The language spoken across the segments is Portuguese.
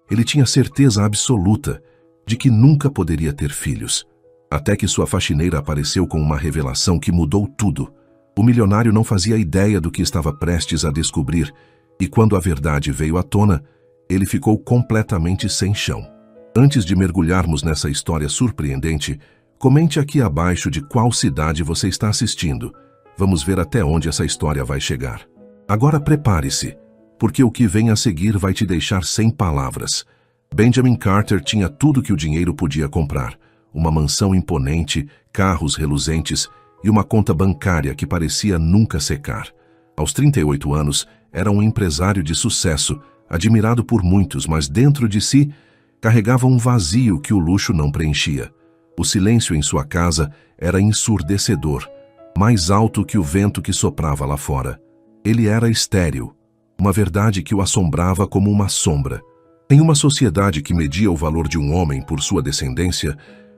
Ele tinha certeza absoluta de que nunca poderia ter filhos. Até que sua faxineira apareceu com uma revelação que mudou tudo. O milionário não fazia ideia do que estava prestes a descobrir, e quando a verdade veio à tona, ele ficou completamente sem chão. Antes de mergulharmos nessa história surpreendente, comente aqui abaixo de qual cidade você está assistindo. Vamos ver até onde essa história vai chegar. Agora prepare-se, porque o que vem a seguir vai te deixar sem palavras. Benjamin Carter tinha tudo que o dinheiro podia comprar. Uma mansão imponente, carros reluzentes e uma conta bancária que parecia nunca secar. Aos 38 anos, era um empresário de sucesso, admirado por muitos, mas dentro de si carregava um vazio que o luxo não preenchia. O silêncio em sua casa era ensurdecedor, mais alto que o vento que soprava lá fora. Ele era estéril, uma verdade que o assombrava como uma sombra. Em uma sociedade que media o valor de um homem por sua descendência,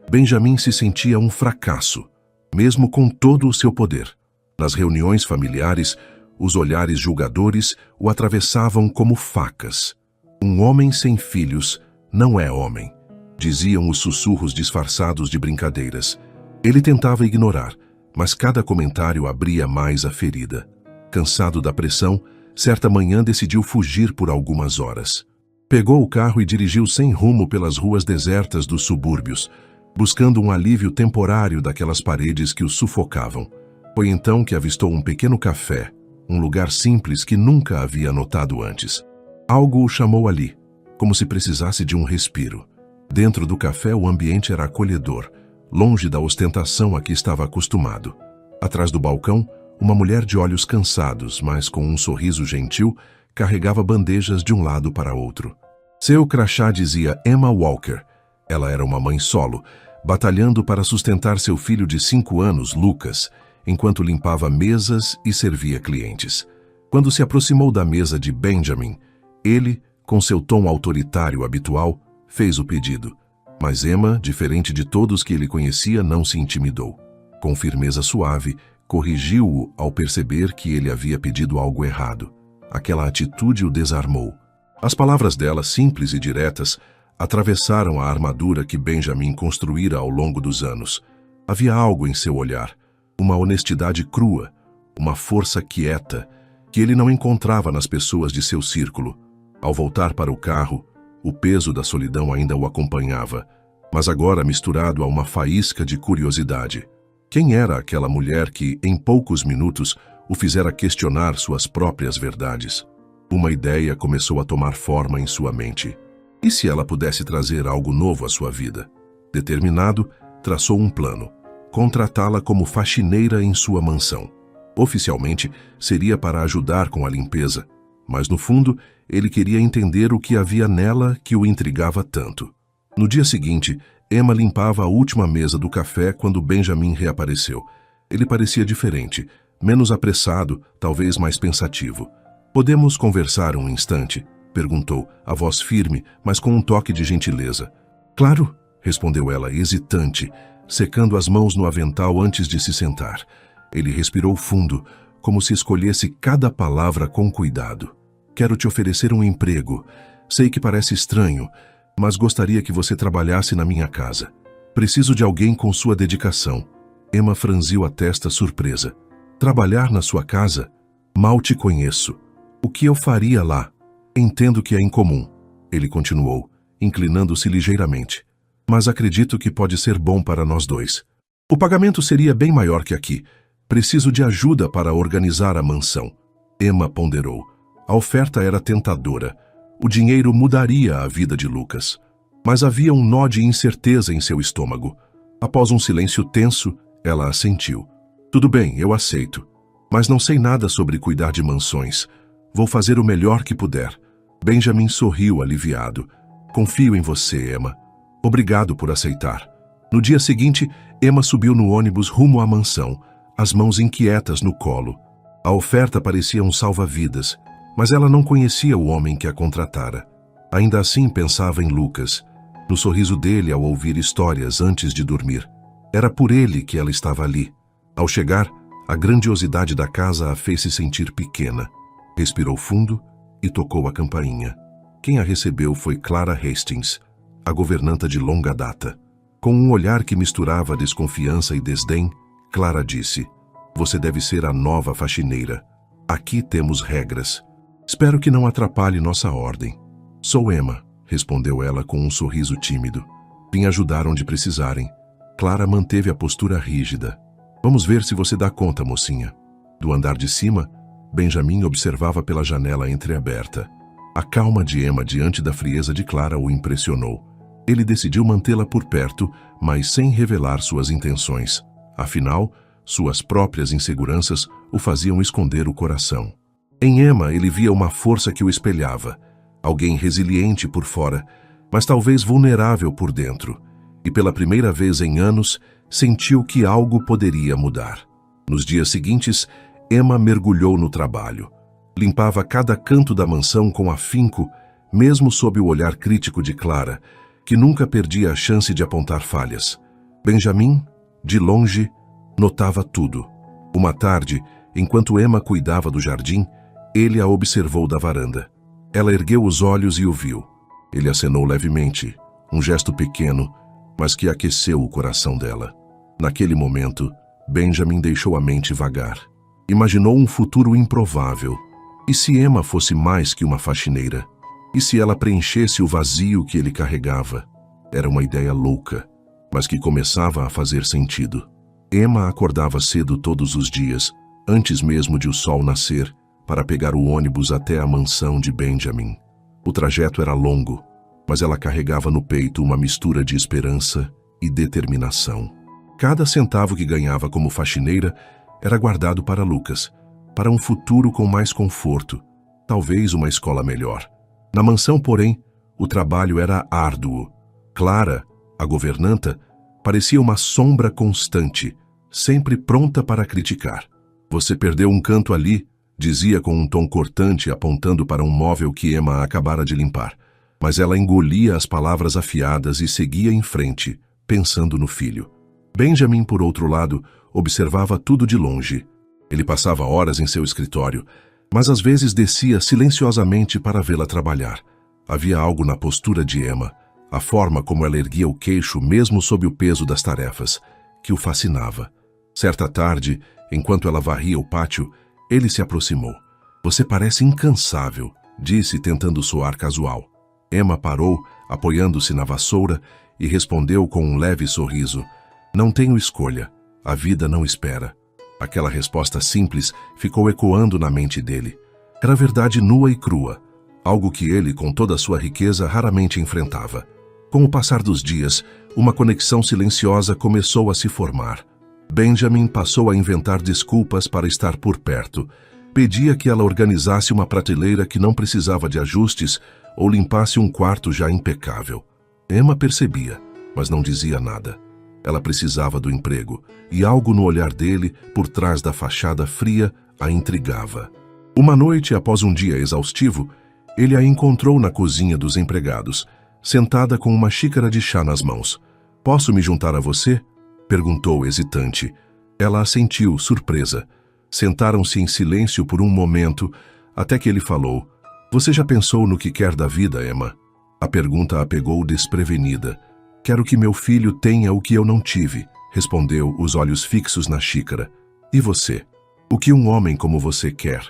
Benjamin se sentia um fracasso, mesmo com todo o seu poder. Nas reuniões familiares, os olhares julgadores o atravessavam como facas. Um homem sem filhos não é homem, diziam os sussurros disfarçados de brincadeiras. Ele tentava ignorar, mas cada comentário abria mais a ferida. Cansado da pressão, certa manhã decidiu fugir por algumas horas. Pegou o carro e dirigiu sem rumo pelas ruas desertas dos subúrbios, buscando um alívio temporário daquelas paredes que o sufocavam. Foi então que avistou um pequeno café, um lugar simples que nunca havia notado antes. Algo o chamou ali, como se precisasse de um respiro. Dentro do café o ambiente era acolhedor, longe da ostentação a que estava acostumado. Atrás do balcão, uma mulher de olhos cansados, mas com um sorriso gentil, carregava bandejas de um lado para outro. Seu crachá dizia Emma Walker. Ela era uma mãe solo, batalhando para sustentar seu filho de 5 anos, Lucas, enquanto limpava mesas e servia clientes. Quando se aproximou da mesa de Benjamin, ele, com seu tom autoritário habitual, fez o pedido. Mas Emma, diferente de todos que ele conhecia, não se intimidou. Com firmeza suave, corrigiu-o ao perceber que ele havia pedido algo errado. Aquela atitude o desarmou. As palavras dela, simples e diretas, atravessaram a armadura que Benjamin construíra ao longo dos anos. Havia algo em seu olhar, uma honestidade crua, uma força quieta, que ele não encontrava nas pessoas de seu círculo. Ao voltar para o carro, o peso da solidão ainda o acompanhava, mas agora misturado a uma faísca de curiosidade. Quem era aquela mulher que, em poucos minutos, o fizera questionar suas próprias verdades? Uma ideia começou a tomar forma em sua mente. E se ela pudesse trazer algo novo à sua vida? Determinado, traçou um plano: contratá-la como faxineira em sua mansão. Oficialmente, seria para ajudar com a limpeza, mas no fundo, ele queria entender o que havia nela que o intrigava tanto. No dia seguinte, Emma limpava a última mesa do café quando Benjamin reapareceu. Ele parecia diferente, menos apressado, talvez mais pensativo. "Podemos conversar um instante?" perguntou, a voz firme, mas com um toque de gentileza. "Claro", respondeu ela, hesitante, secando as mãos no avental antes de se sentar. Ele respirou fundo, como se escolhesse cada palavra com cuidado. "Quero te oferecer um emprego. Sei que parece estranho, mas gostaria que você trabalhasse na minha casa. Preciso de alguém com sua dedicação." Emma franziu a testa surpresa. "Trabalhar na sua casa? Mal te conheço. O que eu faria lá?" "Entendo que é incomum", ele continuou, inclinando-se ligeiramente. "Mas acredito que pode ser bom para nós dois. O pagamento seria bem maior que aqui. Preciso de ajuda para organizar a mansão." Emma ponderou. A oferta era tentadora. O dinheiro mudaria a vida de Lucas. Mas havia um nó de incerteza em seu estômago. Após um silêncio tenso, ela assentiu. "Tudo bem, eu aceito. Mas não sei nada sobre cuidar de mansões. Vou fazer o melhor que puder." Benjamin sorriu aliviado. "Confio em você, Emma. Obrigado por aceitar." No dia seguinte, Emma subiu no ônibus rumo à mansão, as mãos inquietas no colo. A oferta parecia um salva-vidas, mas ela não conhecia o homem que a contratara. Ainda assim pensava em Lucas, no sorriso dele ao ouvir histórias antes de dormir. Era por ele que ela estava ali. Ao chegar, a grandiosidade da casa a fez se sentir pequena. Respirou fundo e tocou a campainha. Quem a recebeu foi Clara Hastings, a governanta de longa data. Com um olhar que misturava desconfiança e desdém, Clara disse: "Você deve ser a nova faxineira. Aqui temos regras. Espero que não atrapalhe nossa ordem." "Sou Emma", respondeu ela com um sorriso tímido. "Vim ajudar onde precisarem." Clara manteve a postura rígida. "Vamos ver se você dá conta, mocinha." Do andar de cima, Benjamin observava pela janela entreaberta. A calma de Emma diante da frieza de Clara o impressionou. Ele decidiu mantê-la por perto, mas sem revelar suas intenções. Afinal, suas próprias inseguranças o faziam esconder o coração. Em Emma ele via uma força que o espelhava. Alguém resiliente por fora, mas talvez vulnerável por dentro. E pela primeira vez em anos, sentiu que algo poderia mudar. Nos dias seguintes, Emma mergulhou no trabalho. Limpava cada canto da mansão com afinco, mesmo sob o olhar crítico de Clara, que nunca perdia a chance de apontar falhas. Benjamin, de longe, notava tudo. Uma tarde, enquanto Emma cuidava do jardim, ele a observou da varanda. Ela ergueu os olhos e o viu. Ele acenou levemente, um gesto pequeno, mas que aqueceu o coração dela. Naquele momento, Benjamin deixou a mente vagar. Imaginou um futuro improvável. E se Emma fosse mais que uma faxineira? E se ela preenchesse o vazio que ele carregava? Era uma ideia louca, mas que começava a fazer sentido. Emma acordava cedo todos os dias, antes mesmo de o sol nascer, para pegar o ônibus até a mansão de Benjamin. O trajeto era longo, mas ela carregava no peito uma mistura de esperança e determinação. Cada centavo que ganhava como faxineira era guardado para Lucas, para um futuro com mais conforto, talvez uma escola melhor. Na mansão, porém, o trabalho era árduo. Clara, a governanta, parecia uma sombra constante, sempre pronta para criticar. "Você perdeu um canto ali", dizia com um tom cortante, apontando para um móvel que Emma acabara de limpar. Mas ela engolia as palavras afiadas e seguia em frente, pensando no filho. Benjamin, por outro lado, observava tudo de longe. Ele passava horas em seu escritório, mas às vezes descia silenciosamente para vê-la trabalhar. Havia algo na postura de Emma, a forma como ela erguia o queixo mesmo sob o peso das tarefas, que o fascinava. Certa tarde, enquanto ela varria o pátio, ele se aproximou. "Você parece incansável", disse, tentando soar casual. Emma parou, apoiando-se na vassoura, e respondeu com um leve sorriso: "Não tenho escolha. A vida não espera." Aquela resposta simples ficou ecoando na mente dele. Era verdade nua e crua, algo que ele, com toda a sua riqueza, raramente enfrentava. Com o passar dos dias, uma conexão silenciosa começou a se formar. Benjamin passou a inventar desculpas para estar por perto. Pedia que ela organizasse uma prateleira que não precisava de ajustes ou limpasse um quarto já impecável. Emma percebia, mas não dizia nada. Ela precisava do emprego, e algo no olhar dele, por trás da fachada fria, a intrigava. Uma noite, após um dia exaustivo, ele a encontrou na cozinha dos empregados, sentada com uma xícara de chá nas mãos. "Posso me juntar a você?" perguntou hesitante. Ela assentiu, surpresa. Sentaram-se em silêncio por um momento, até que ele falou: "Você já pensou no que quer da vida, Emma?" A pergunta a pegou desprevenida. "Quero que meu filho tenha o que eu não tive", respondeu, os olhos fixos na xícara. "E você? O que um homem como você quer?"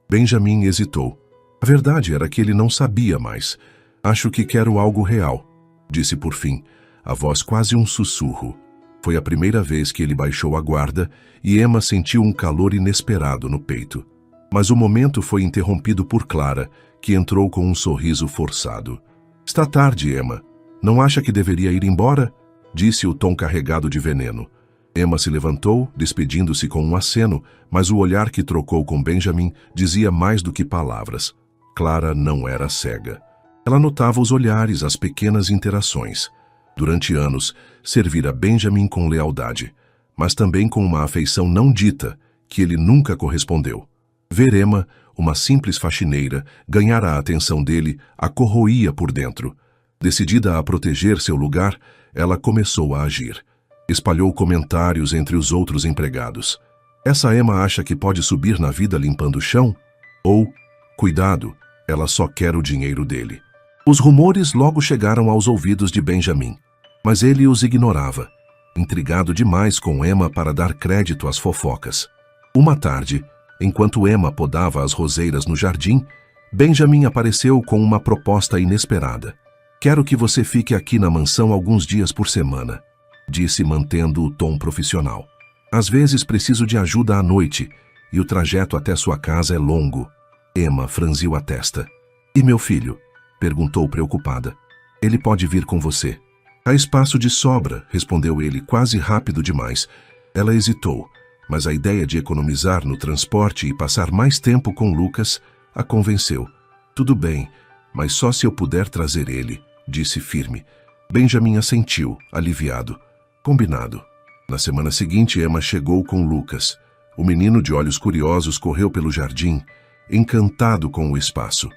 Benjamin hesitou. A verdade era que ele não sabia mais. "Acho que quero algo real", disse por fim, a voz quase um sussurro. Foi a primeira vez que ele baixou a guarda e Emma sentiu um calor inesperado no peito. Mas o momento foi interrompido por Clara, que entrou com um sorriso forçado. "Está tarde, Emma. Não acha que deveria ir embora?" disse o tom carregado de veneno. Emma se levantou, despedindo-se com um aceno, mas o olhar que trocou com Benjamin dizia mais do que palavras. Clara não era cega. Ela notava os olhares, as pequenas interações. Durante anos, servira Benjamin com lealdade, mas também com uma afeição não dita, que ele nunca correspondeu. Ver Emma, uma simples faxineira, ganhar a atenção dele, a corroía por dentro. Decidida a proteger seu lugar, ela começou a agir. Espalhou comentários entre os outros empregados. "Essa Emma acha que pode subir na vida limpando o chão?" Ou, "Cuidado, ela só quer o dinheiro dele." Os rumores logo chegaram aos ouvidos de Benjamin, mas ele os ignorava, intrigado demais com Emma para dar crédito às fofocas. Uma tarde, enquanto Emma podava as roseiras no jardim, Benjamin apareceu com uma proposta inesperada. "Quero que você fique aqui na mansão alguns dias por semana", disse mantendo o tom profissional. "Às vezes preciso de ajuda à noite e o trajeto até sua casa é longo." Emma franziu a testa. "E meu filho?" perguntou preocupada. "Ele pode vir com você." "Há espaço de sobra", respondeu ele, quase rápido demais. Ela hesitou, mas a ideia de economizar no transporte e passar mais tempo com Lucas a convenceu. "Tudo bem, mas só se eu puder trazer ele", disse firme. Benjamin assentiu, aliviado. "Combinado." Na semana seguinte, Emma chegou com Lucas. O menino de olhos curiosos correu pelo jardim, encantado com o espaço.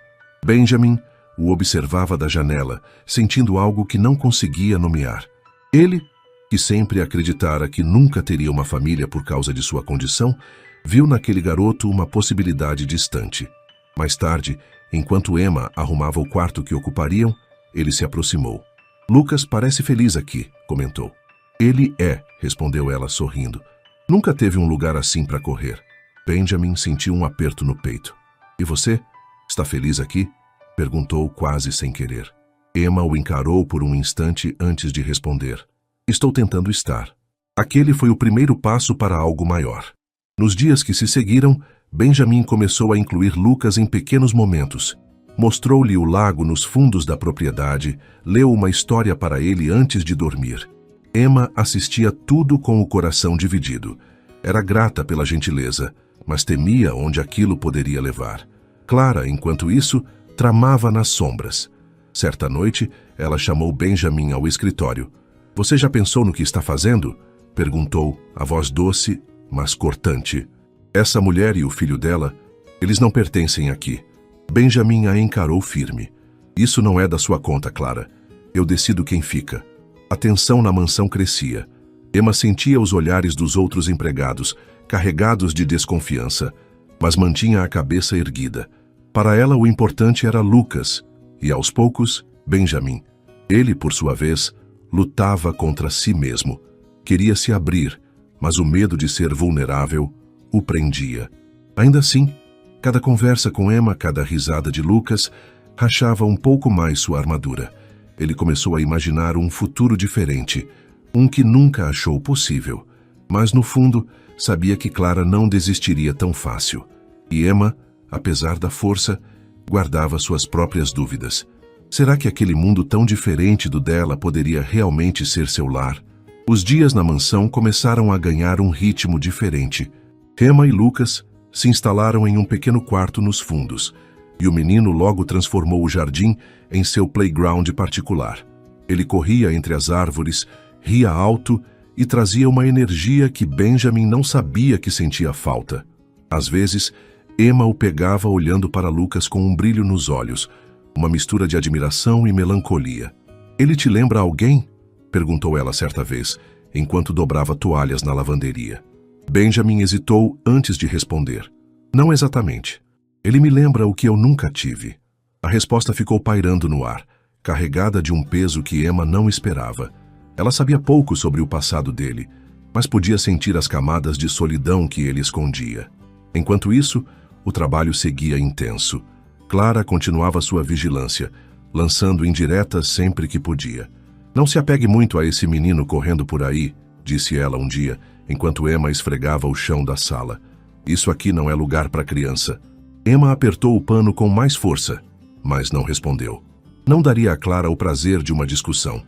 Benjamin o observava da janela, sentindo algo que não conseguia nomear. Ele, que sempre acreditara que nunca teria uma família por causa de sua condição, viu naquele garoto uma possibilidade distante. Mais tarde, enquanto Emma arrumava o quarto que ocupariam, ele se aproximou. "Lucas parece feliz aqui", comentou. "Ele é", respondeu ela sorrindo. "Nunca teve um lugar assim para correr." Benjamin sentiu um aperto no peito. "E você? Está feliz aqui?" perguntou quase sem querer. Emma o encarou por um instante antes de responder. "Estou tentando estar." Aquele foi o primeiro passo para algo maior. Nos dias que se seguiram, Benjamin começou a incluir Lucas em pequenos momentos. Mostrou-lhe o lago nos fundos da propriedade, leu uma história para ele antes de dormir. Emma assistia tudo com o coração dividido. Era grata pela gentileza, mas temia onde aquilo poderia levar. Clara, enquanto isso, tramava nas sombras. Certa noite, ela chamou Benjamin ao escritório. "Você já pensou no que está fazendo?" perguntou, a voz doce, mas cortante. "Essa mulher e o filho dela, eles não pertencem aqui." Benjamin a encarou firme. "Isso não é da sua conta, Clara. Eu decido quem fica." A tensão na mansão crescia. Emma sentia os olhares dos outros empregados, carregados de desconfiança, mas mantinha a cabeça erguida. Para ela, o importante era Lucas, e aos poucos, Benjamin. Ele, por sua vez, lutava contra si mesmo. Queria se abrir, mas o medo de ser vulnerável o prendia. Ainda assim, cada conversa com Emma, cada risada de Lucas, rachava um pouco mais sua armadura. Ele começou a imaginar um futuro diferente, um que nunca achou possível. Mas, no fundo, sabia que Clara não desistiria tão fácil. E Emma, apesar da força, guardava suas próprias dúvidas. Será que aquele mundo tão diferente do dela poderia realmente ser seu lar? Os dias na mansão começaram a ganhar um ritmo diferente. Emma e Lucas se instalaram em um pequeno quarto nos fundos, e o menino logo transformou o jardim em seu playground particular. Ele corria entre as árvores, ria alto e trazia uma energia que Benjamin não sabia que sentia falta. Às vezes, Emma o pegava olhando para Lucas com um brilho nos olhos, uma mistura de admiração e melancolia. "Ele te lembra alguém?" perguntou ela certa vez, enquanto dobrava toalhas na lavanderia. Benjamin hesitou antes de responder. "Não exatamente. Ele me lembra o que eu nunca tive." A resposta ficou pairando no ar, carregada de um peso que Emma não esperava. Ela sabia pouco sobre o passado dele, mas podia sentir as camadas de solidão que ele escondia. Enquanto isso, o trabalho seguia intenso. Clara continuava sua vigilância, lançando indiretas sempre que podia. "Não se apegue muito a esse menino correndo por aí", disse ela um dia, enquanto Emma esfregava o chão da sala. "Isso aqui não é lugar para criança." Emma apertou o pano com mais força, mas não respondeu. Não daria a Clara o prazer de uma discussão.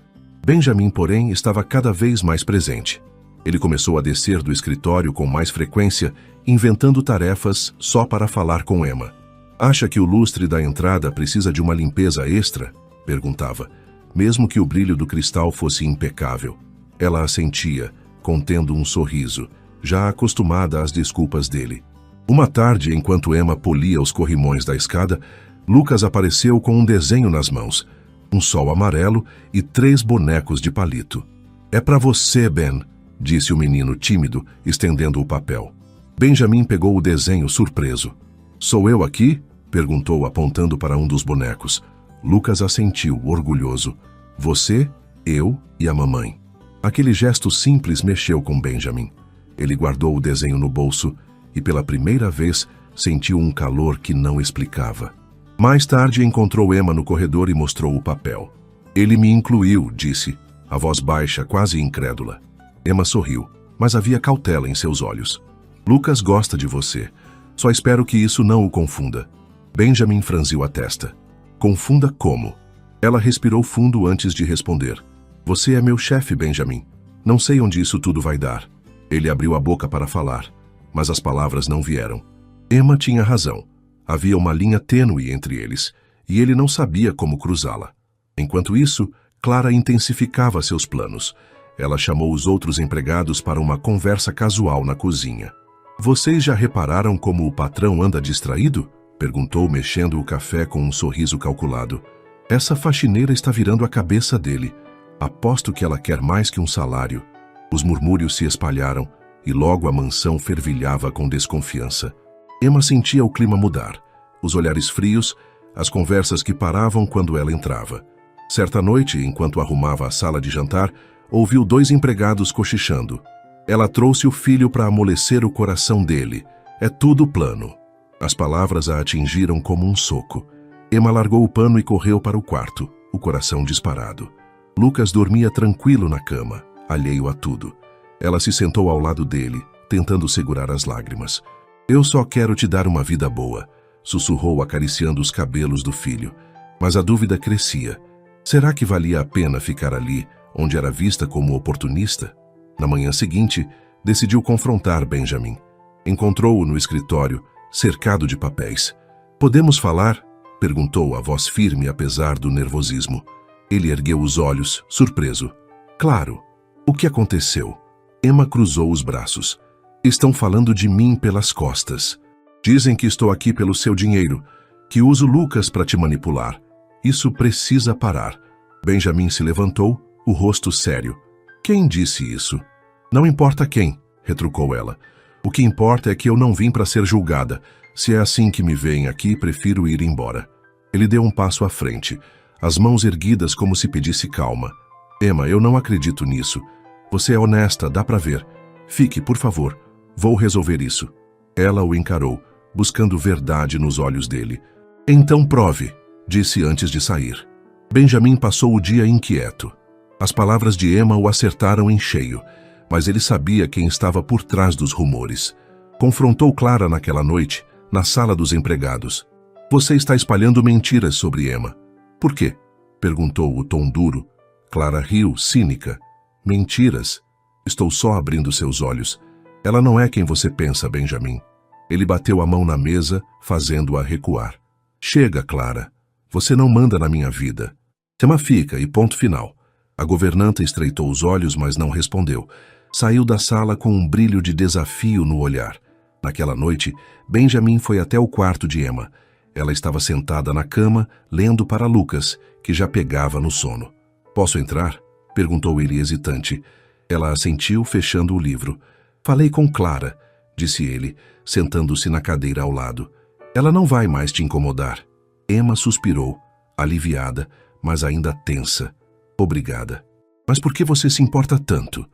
Benjamin, porém, estava cada vez mais presente. Ele começou a descer do escritório com mais frequência, inventando tarefas só para falar com Emma. "Acha que o lustre da entrada precisa de uma limpeza extra?" perguntava, mesmo que o brilho do cristal fosse impecável. Ela assentia, contendo um sorriso, já acostumada às desculpas dele. Uma tarde, enquanto Emma polia os corrimões da escada, Lucas apareceu com um desenho nas mãos, um sol amarelo e 3 bonecos de palito. "É para você, Ben", disse o menino tímido, estendendo o papel. Benjamin pegou o desenho surpreso. "Sou eu aqui?" perguntou, apontando para um dos bonecos. Lucas assentiu, orgulhoso. Você, eu e a mamãe. Aquele gesto simples mexeu com Benjamin. Ele guardou o desenho no bolso e, pela primeira vez, sentiu um calor que não explicava. Mais tarde, encontrou Emma no corredor e mostrou o papel. Ele me incluiu, disse, a voz baixa, quase incrédula. Emma sorriu, mas havia cautela em seus olhos. Lucas gosta de você. Só espero que isso não o confunda. Benjamin franziu a testa. Confunda como? Ela respirou fundo antes de responder. Você é meu chefe, Benjamin. Não sei onde isso tudo vai dar. Ele abriu a boca para falar, mas as palavras não vieram. Emma tinha razão. Havia uma linha tênue entre eles, e ele não sabia como cruzá-la. Enquanto isso, Clara intensificava seus planos. Ela chamou os outros empregados para uma conversa casual na cozinha. Vocês já repararam como o patrão anda distraído? Perguntou, mexendo o café com um sorriso calculado. Essa faxineira está virando a cabeça dele. Aposto que ela quer mais que um salário. Os murmúrios se espalharam e logo a mansão fervilhava com desconfiança. Emma sentia o clima mudar. Os olhares frios, as conversas que paravam quando ela entrava. Certa noite, enquanto arrumava a sala de jantar, ouviu 2 empregados cochichando. Ela trouxe o filho para amolecer o coração dele. É tudo plano. As palavras a atingiram como um soco. Emma largou o pano e correu para o quarto, o coração disparado. Lucas dormia tranquilo na cama, alheio a tudo. Ela se sentou ao lado dele, tentando segurar as lágrimas. Eu só quero te dar uma vida boa, sussurrou acariciando os cabelos do filho. Mas a dúvida crescia. Será que valia a pena ficar ali, onde era vista como oportunista? Na manhã seguinte, decidiu confrontar Benjamin. Encontrou-o no escritório, cercado de papéis. Podemos falar? Perguntou a voz firme apesar do nervosismo. Ele ergueu os olhos, surpreso. Claro. O que aconteceu? Emma cruzou os braços. Estão falando de mim pelas costas. Dizem que estou aqui pelo seu dinheiro, que uso Lucas para te manipular. Isso precisa parar. Benjamin se levantou, o rosto sério. Quem disse isso? Não importa quem, retrucou ela. O que importa é que eu não vim para ser julgada. Se é assim que me veem aqui, prefiro ir embora. Ele deu um passo à frente, as mãos erguidas como se pedisse calma. Emma, eu não acredito nisso. Você é honesta, dá para ver. Fique, por favor. Vou resolver isso. Ela o encarou, buscando verdade nos olhos dele. Então prove, disse antes de sair. Benjamin passou o dia inquieto. As palavras de Emma o acertaram em cheio, mas ele sabia quem estava por trás dos rumores. Confrontou Clara naquela noite, na sala dos empregados. Você está espalhando mentiras sobre Emma. Por quê? Perguntou o tom duro. Clara riu, cínica. Mentiras? Estou só abrindo seus olhos. Ela não é quem você pensa, Benjamin. Ele bateu a mão na mesa, fazendo-a recuar. Chega, Clara. Você não manda na minha vida. Emma fica e ponto final. A governanta estreitou os olhos, mas não respondeu. Saiu da sala com um brilho de desafio no olhar. Naquela noite, Benjamin foi até o quarto de Emma. Ela estava sentada na cama, lendo para Lucas, que já pegava no sono. Posso entrar? Perguntou ele hesitante. Ela assentiu, fechando o livro. Falei com Clara, disse ele, sentando-se na cadeira ao lado. Ela não vai mais te incomodar. Emma suspirou, aliviada, mas ainda tensa. Obrigada. Mas por que você se importa tanto?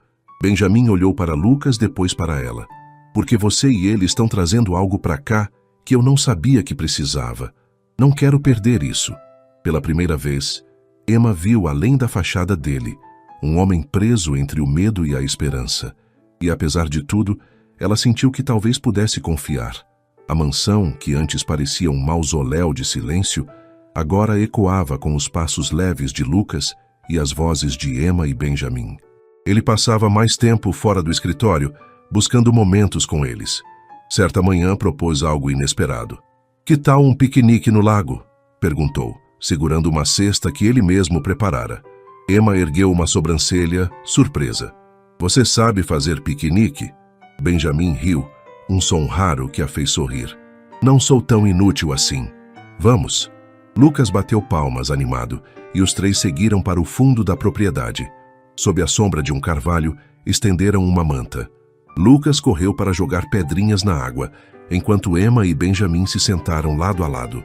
Benjamin olhou para Lucas, depois para ela. Porque você e ele estão trazendo algo para cá que eu não sabia que precisava. Não quero perder isso. Pela primeira vez, Emma viu além da fachada dele, um homem preso entre o medo e a esperança. E apesar de tudo, ela sentiu que talvez pudesse confiar. A mansão, que antes parecia um mausoléu de silêncio, agora ecoava com os passos leves de Lucas e as vozes de Emma e Benjamin. Ele passava mais tempo fora do escritório, buscando momentos com eles. Certa manhã propôs algo inesperado. Que tal um piquenique no lago? Perguntou, segurando uma cesta que ele mesmo preparara. Emma ergueu uma sobrancelha, surpresa. Você sabe fazer piquenique? Benjamin riu, um som raro que a fez sorrir. Não sou tão inútil assim. Vamos. Lucas bateu palmas, animado, e os 3 seguiram para o fundo da propriedade. Sob a sombra de um carvalho, estenderam uma manta. Lucas correu para jogar pedrinhas na água, enquanto Emma e Benjamin se sentaram lado a lado.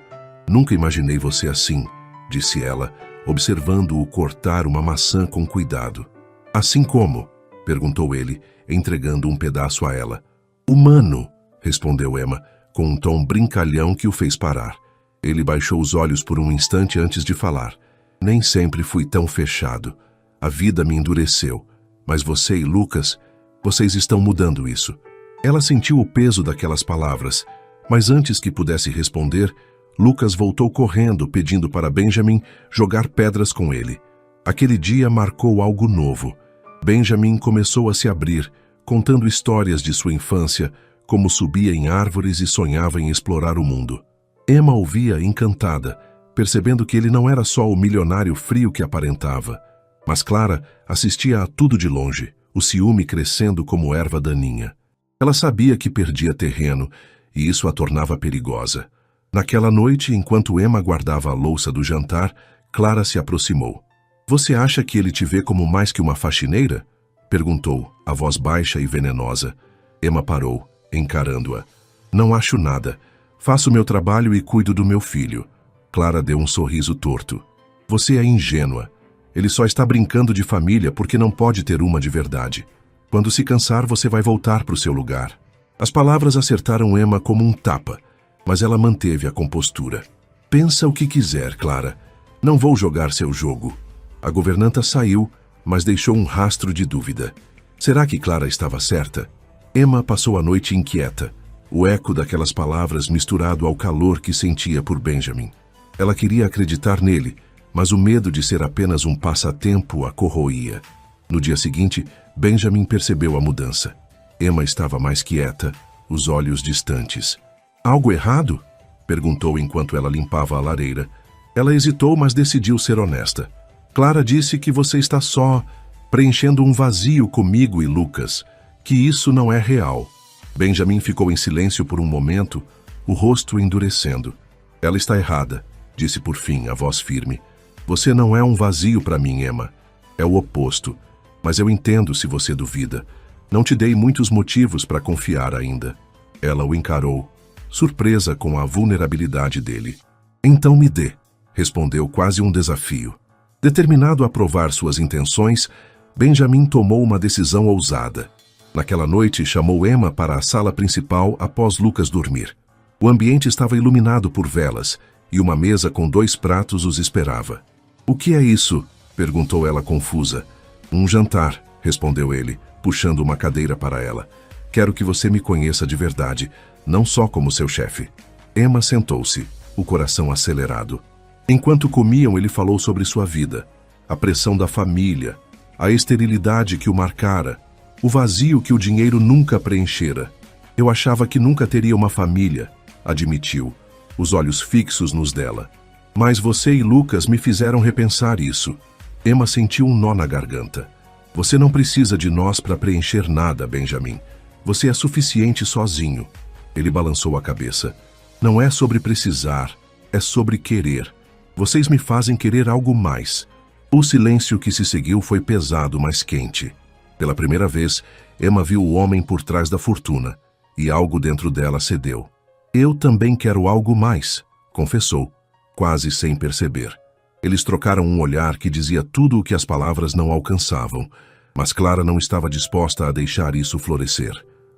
Nunca imaginei você assim, disse ela, observando-o cortar uma maçã com cuidado. Assim como? Perguntou ele, entregando um pedaço a ela. Humano, respondeu Emma, com um tom brincalhão que o fez parar. Ele baixou os olhos por um instante antes de falar. Nem sempre fui tão fechado. A vida me endureceu. Mas você e Lucas, vocês estão mudando isso. Ela sentiu o peso daquelas palavras, mas antes que pudesse responder, Lucas voltou correndo, pedindo para Benjamin jogar pedras com ele. Aquele dia marcou algo novo. Benjamin começou a se abrir, contando histórias de sua infância, como subia em árvores e sonhava em explorar o mundo. Emma ouvia encantada, percebendo que ele não era só o milionário frio que aparentava. Mas Clara assistia a tudo de longe, o ciúme crescendo como erva daninha. Ela sabia que perdia terreno, e isso a tornava perigosa. Naquela noite, enquanto Emma guardava a louça do jantar, Clara se aproximou. Você acha que ele te vê como mais que uma faxineira? Perguntou, a voz baixa e venenosa. Emma parou, encarando-a. Não acho nada. Faço meu trabalho e cuido do meu filho. Clara deu um sorriso torto. Você é ingênua. Ele só está brincando de família porque não pode ter uma de verdade. Quando se cansar, você vai voltar para o seu lugar. As palavras acertaram Emma como um tapa, mas ela manteve a compostura. Pensa o que quiser, Clara. Não vou jogar seu jogo. A governanta saiu, mas deixou um rastro de dúvida. Será que Clara estava certa? Emma passou a noite inquieta, o eco daquelas palavras misturado ao calor que sentia por Benjamin. Ela queria acreditar nele, mas o medo de ser apenas um passatempo a corroía. No dia seguinte, Benjamin percebeu a mudança. Emma estava mais quieta, os olhos distantes. Algo errado? Perguntou enquanto ela limpava a lareira. Ela hesitou, mas decidiu ser honesta. Clara disse que você está só, preenchendo um vazio comigo e Lucas, que isso não é real. Benjamin ficou em silêncio por um momento, o rosto endurecendo. Ela está errada, disse por fim, a voz firme. Você não é um vazio para mim, Emma. É o oposto. Mas eu entendo se você duvida. Não te dei muitos motivos para confiar ainda. Ela o encarou, surpresa com a vulnerabilidade dele. Então me dê, respondeu quase um desafio. Determinado a provar suas intenções, Benjamin tomou uma decisão ousada. Naquela noite, chamou Emma para a sala principal após Lucas dormir. O ambiente estava iluminado por velas, e uma mesa com 2 pratos os esperava. O que é isso? Perguntou ela confusa. Um jantar, respondeu ele, puxando uma cadeira para ela. Quero que você me conheça de verdade, não só como seu chefe. Emma sentou-se, o coração acelerado. Enquanto comiam, ele falou sobre sua vida, a pressão da família, a esterilidade que o marcara, o vazio que o dinheiro nunca preenchera. Eu achava que nunca teria uma família, admitiu, os olhos fixos nos dela. Mas você e Lucas me fizeram repensar isso. Emma sentiu um nó na garganta. Você não precisa de nós para preencher nada, Benjamin. Você é suficiente sozinho. Ele balançou a cabeça. Não é sobre precisar, é sobre querer. Vocês me fazem querer algo mais. O silêncio que se seguiu foi pesado, mas quente. Pela primeira vez, Emma viu o homem por trás da fortuna, e algo dentro dela cedeu. Eu também quero algo mais, confessou, quase sem perceber. Eles trocaram um olhar que dizia tudo o que as palavras não alcançavam, mas Clara não estava disposta a deixar isso florescer.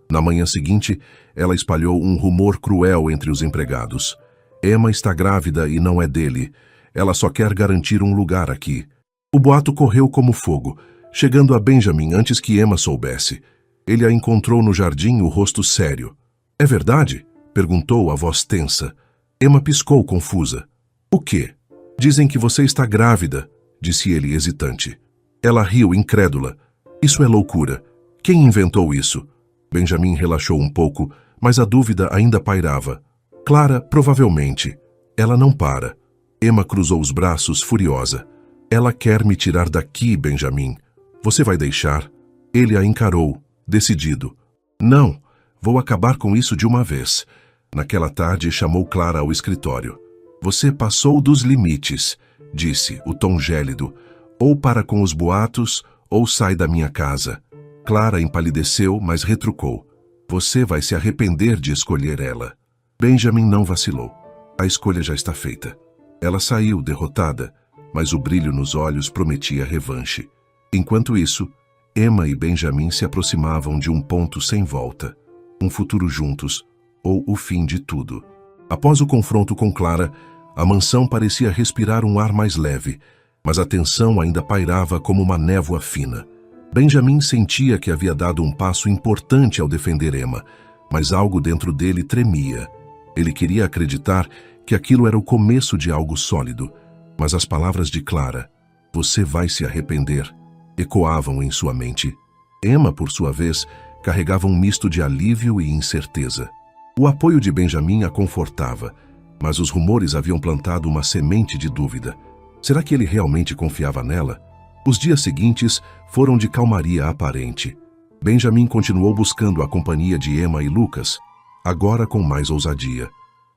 Na manhã seguinte, ela espalhou um rumor cruel entre os empregados. Emma está grávida e não é dele. Ela só quer garantir um lugar aqui. O boato correu como fogo, chegando a Benjamin antes que Emma soubesse. Ele a encontrou no jardim, o rosto sério. É verdade? Perguntou, a voz tensa. Emma piscou, confusa. O quê? Dizem que você está grávida, disse ele hesitante. Ela riu, incrédula. Isso é loucura. Quem inventou isso? Benjamin relaxou um pouco, mas a dúvida ainda pairava. Clara, provavelmente. Ela não para. Emma cruzou os braços, furiosa. Ela quer me tirar daqui, Benjamin. Você vai deixar? Ele a encarou, decidido. Não, vou acabar com isso de uma vez. Naquela tarde, chamou Clara ao escritório. Você passou dos limites, disse, o tom gélido. Ou para com os boatos, ou sai da minha casa. Clara empalideceu, mas retrucou. Você vai se arrepender de escolher ela. Benjamin não vacilou. A escolha já está feita. Ela saiu derrotada, mas o brilho nos olhos prometia revanche. Enquanto isso, Emma e Benjamin se aproximavam de um ponto sem volta. Um futuro juntos, ou o fim de tudo. Após o confronto com Clara, a mansão parecia respirar um ar mais leve, mas a tensão ainda pairava como uma névoa fina. Benjamin sentia que havia dado um passo importante ao defender Emma, mas algo dentro dele tremia. Ele queria acreditar que aquilo era o começo de algo sólido, mas as palavras de Clara, "Você vai se arrepender", ecoavam em sua mente. Emma, por sua vez, carregava um misto de alívio e incerteza. O apoio de Benjamin a confortava, mas os rumores haviam plantado uma semente de dúvida. Será que ele realmente confiava nela? Os dias seguintes foram de calmaria aparente. Benjamin continuou buscando a companhia de Emma e Lucas, agora com mais ousadia.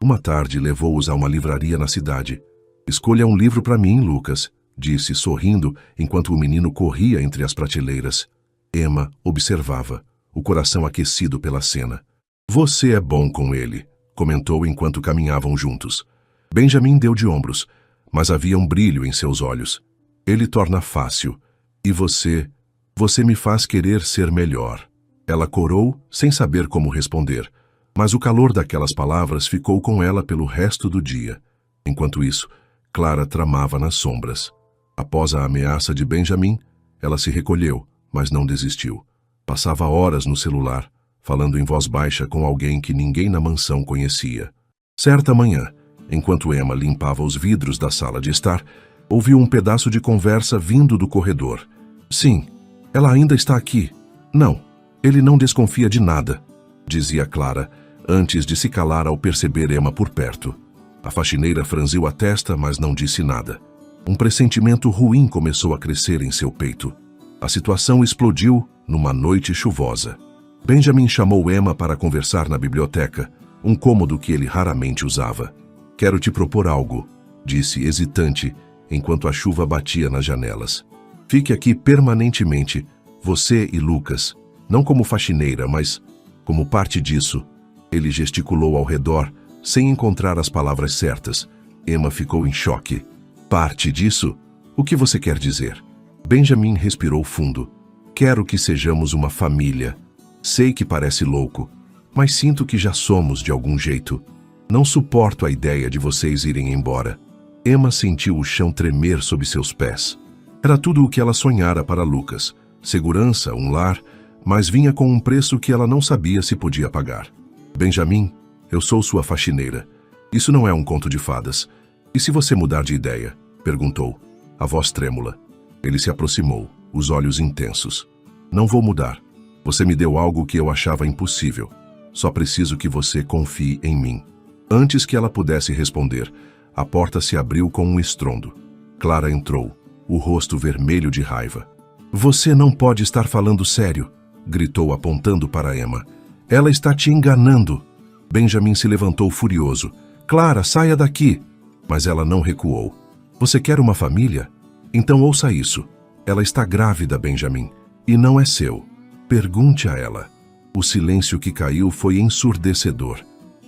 Uma tarde levou-os a uma livraria na cidade. "Escolha um livro para mim, Lucas", disse, sorrindo, enquanto o menino corria entre as prateleiras. Emma observava, o coração aquecido pela cena. "Você é bom com ele", comentou enquanto caminhavam juntos. Benjamin deu de ombros, mas havia um brilho em seus olhos. "Ele torna fácil. E você me faz querer ser melhor." Ela corou, sem saber como responder, mas o calor daquelas palavras ficou com ela pelo resto do dia. Enquanto isso, Clara tramava nas sombras. Após a ameaça de Benjamin, ela se recolheu, mas não desistiu. Passava horas no celular, falando em voz baixa com alguém que ninguém na mansão conhecia. Certa manhã, enquanto Emma limpava os vidros da sala de estar, ouviu um pedaço de conversa vindo do corredor. "Sim, ela ainda está aqui." "Não, ele não desconfia de nada", dizia Clara, antes de se calar ao perceber Emma por perto. A faxineira franziu a testa, mas não disse nada. Um pressentimento ruim começou a crescer em seu peito. A situação explodiu numa noite chuvosa. Benjamin chamou Emma para conversar na biblioteca, um cômodo que ele raramente usava. "Quero te propor algo", disse hesitante, enquanto a chuva batia nas janelas. "Fique aqui permanentemente, você e Lucas, não como faxineira, mas como parte disso." Ele gesticulou ao redor, sem encontrar as palavras certas. Emma ficou em choque. "Parte disso? O que você quer dizer?" Benjamin respirou fundo. "Quero que sejamos uma família. Sei que parece louco, mas sinto que já somos de algum jeito. Não suporto a ideia de vocês irem embora." Emma sentiu o chão tremer sob seus pés. Era tudo o que ela sonhara para Lucas. Segurança, um lar, mas vinha com um preço que ela não sabia se podia pagar. "Benjamin, eu sou sua faxineira. Isso não é um conto de fadas. E se você mudar de ideia?", perguntou, a voz trêmula. Ele se aproximou, os olhos intensos. "Não vou mudar. Você me deu algo que eu achava impossível. Só preciso que você confie em mim." Antes que ela pudesse responder, a porta se abriu com um estrondo. Clara entrou, o rosto vermelho de raiva. "Você não pode estar falando sério", gritou apontando para Emma. "Ela está te enganando." Benjamin se levantou furioso. "Clara, saia daqui!" Mas ela não recuou. "Você quer uma família? Então ouça isso. Ela está grávida, Benjamin, e não é seu. Pergunte a ela." O silêncio que caiu foi ensurdecedor.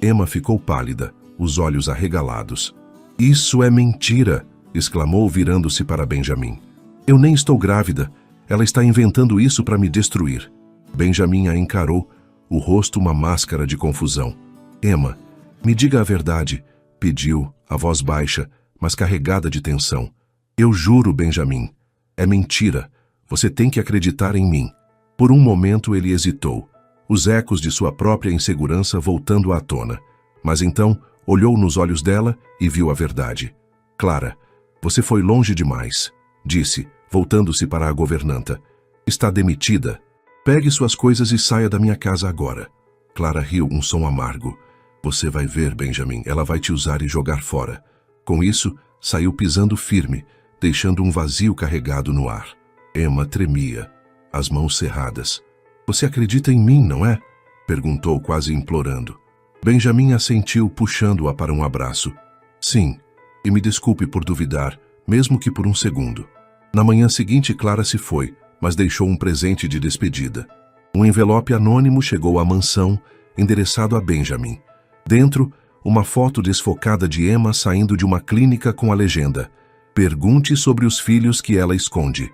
Emma ficou pálida, os olhos arregalados. "Isso é mentira!" exclamou, virando-se para Benjamin. "Eu nem estou grávida. Ela está inventando isso para me destruir." Benjamin a encarou, o rosto uma máscara de confusão. "Emma, me diga a verdade", pediu, a voz baixa, mas carregada de tensão. "Eu juro, Benjamin. É mentira. Você tem que acreditar em mim." Por um momento ele hesitou, os ecos de sua própria insegurança voltando à tona. Mas então olhou nos olhos dela e viu a verdade. "Clara, você foi longe demais", disse, voltando-se para a governanta. "Está demitida. Pegue suas coisas e saia da minha casa agora." Clara riu, um som amargo. "Você vai ver, Benjamin, ela vai te usar e jogar fora." Com isso, saiu pisando firme, deixando um vazio carregado no ar. Emma tremia, as mãos cerradas. "Você acredita em mim, não é?" perguntou quase implorando. Benjamin assentiu, puxando-a para um abraço. "Sim, e me desculpe por duvidar, mesmo que por um segundo." Na manhã seguinte, Clara se foi, mas deixou um presente de despedida. Um envelope anônimo chegou à mansão, endereçado a Benjamin. Dentro, uma foto desfocada de Emma saindo de uma clínica com a legenda: "Pergunte sobre os filhos que ela esconde."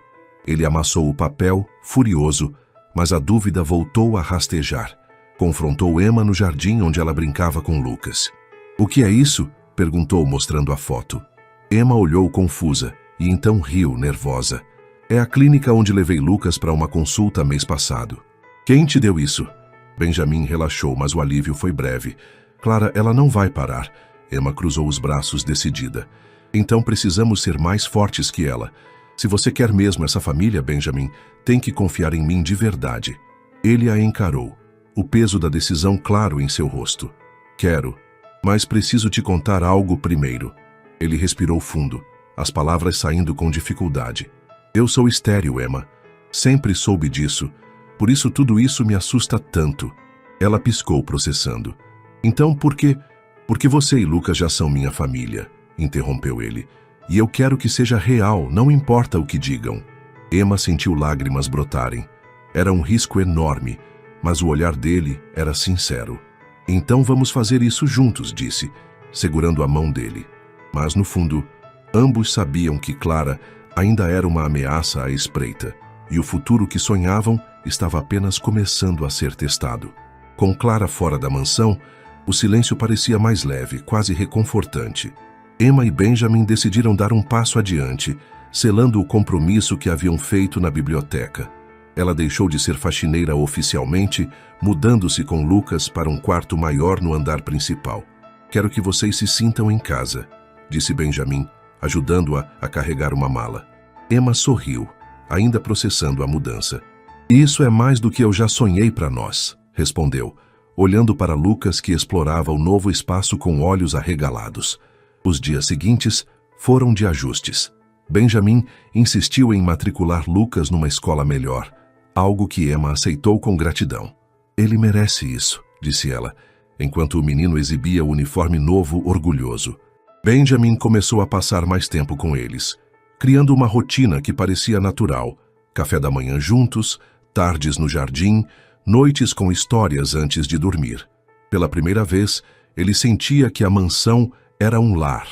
Ele amassou o papel, furioso, mas a dúvida voltou a rastejar. Confrontou Emma no jardim onde ela brincava com Lucas. "O que é isso?" perguntou, mostrando a foto. Emma olhou confusa e então riu, nervosa. "É a clínica onde levei Lucas para uma consulta mês passado." "Quem te deu isso?" Benjamin relaxou, mas o alívio foi breve. "Clara, ela não vai parar." Emma cruzou os braços, decidida. "Então precisamos ser mais fortes que ela. Se você quer mesmo essa família, Benjamin, tem que confiar em mim de verdade." Ele a encarou, o peso da decisão claro em seu rosto. "Quero, mas preciso te contar algo primeiro." Ele respirou fundo, as palavras saindo com dificuldade. "Eu sou estéril, Emma. Sempre soube disso. Por isso tudo isso me assusta tanto." Ela piscou, processando. "Então por quê? Porque você e Lucas já são minha família," interrompeu ele. "E eu quero que seja real, não importa o que digam." Emma sentiu lágrimas brotarem. Era um risco enorme, mas o olhar dele era sincero. "Então vamos fazer isso juntos," disse, segurando a mão dele. Mas no fundo, ambos sabiam que Clara ainda era uma ameaça à espreita, e o futuro que sonhavam estava apenas começando a ser testado. Com Clara fora da mansão, o silêncio parecia mais leve, quase reconfortante. Emma e Benjamin decidiram dar um passo adiante, selando o compromisso que haviam feito na biblioteca. Ela deixou de ser faxineira oficialmente, mudando-se com Lucas para um quarto maior no andar principal. "Quero que vocês se sintam em casa," disse Benjamin, ajudando-a a carregar uma mala. Emma sorriu, ainda processando a mudança. "Isso é mais do que eu já sonhei para nós," respondeu, olhando para Lucas, que explorava o novo espaço com olhos arregalados. Os dias seguintes foram de ajustes. Benjamin insistiu em matricular Lucas numa escola melhor, algo que Emma aceitou com gratidão. "Ele merece isso," disse ela, enquanto o menino exibia o uniforme novo orgulhoso. Benjamin começou a passar mais tempo com eles, criando uma rotina que parecia natural: café da manhã juntos, tardes no jardim, noites com histórias antes de dormir. Pela primeira vez, ele sentia que a mansão era um lar,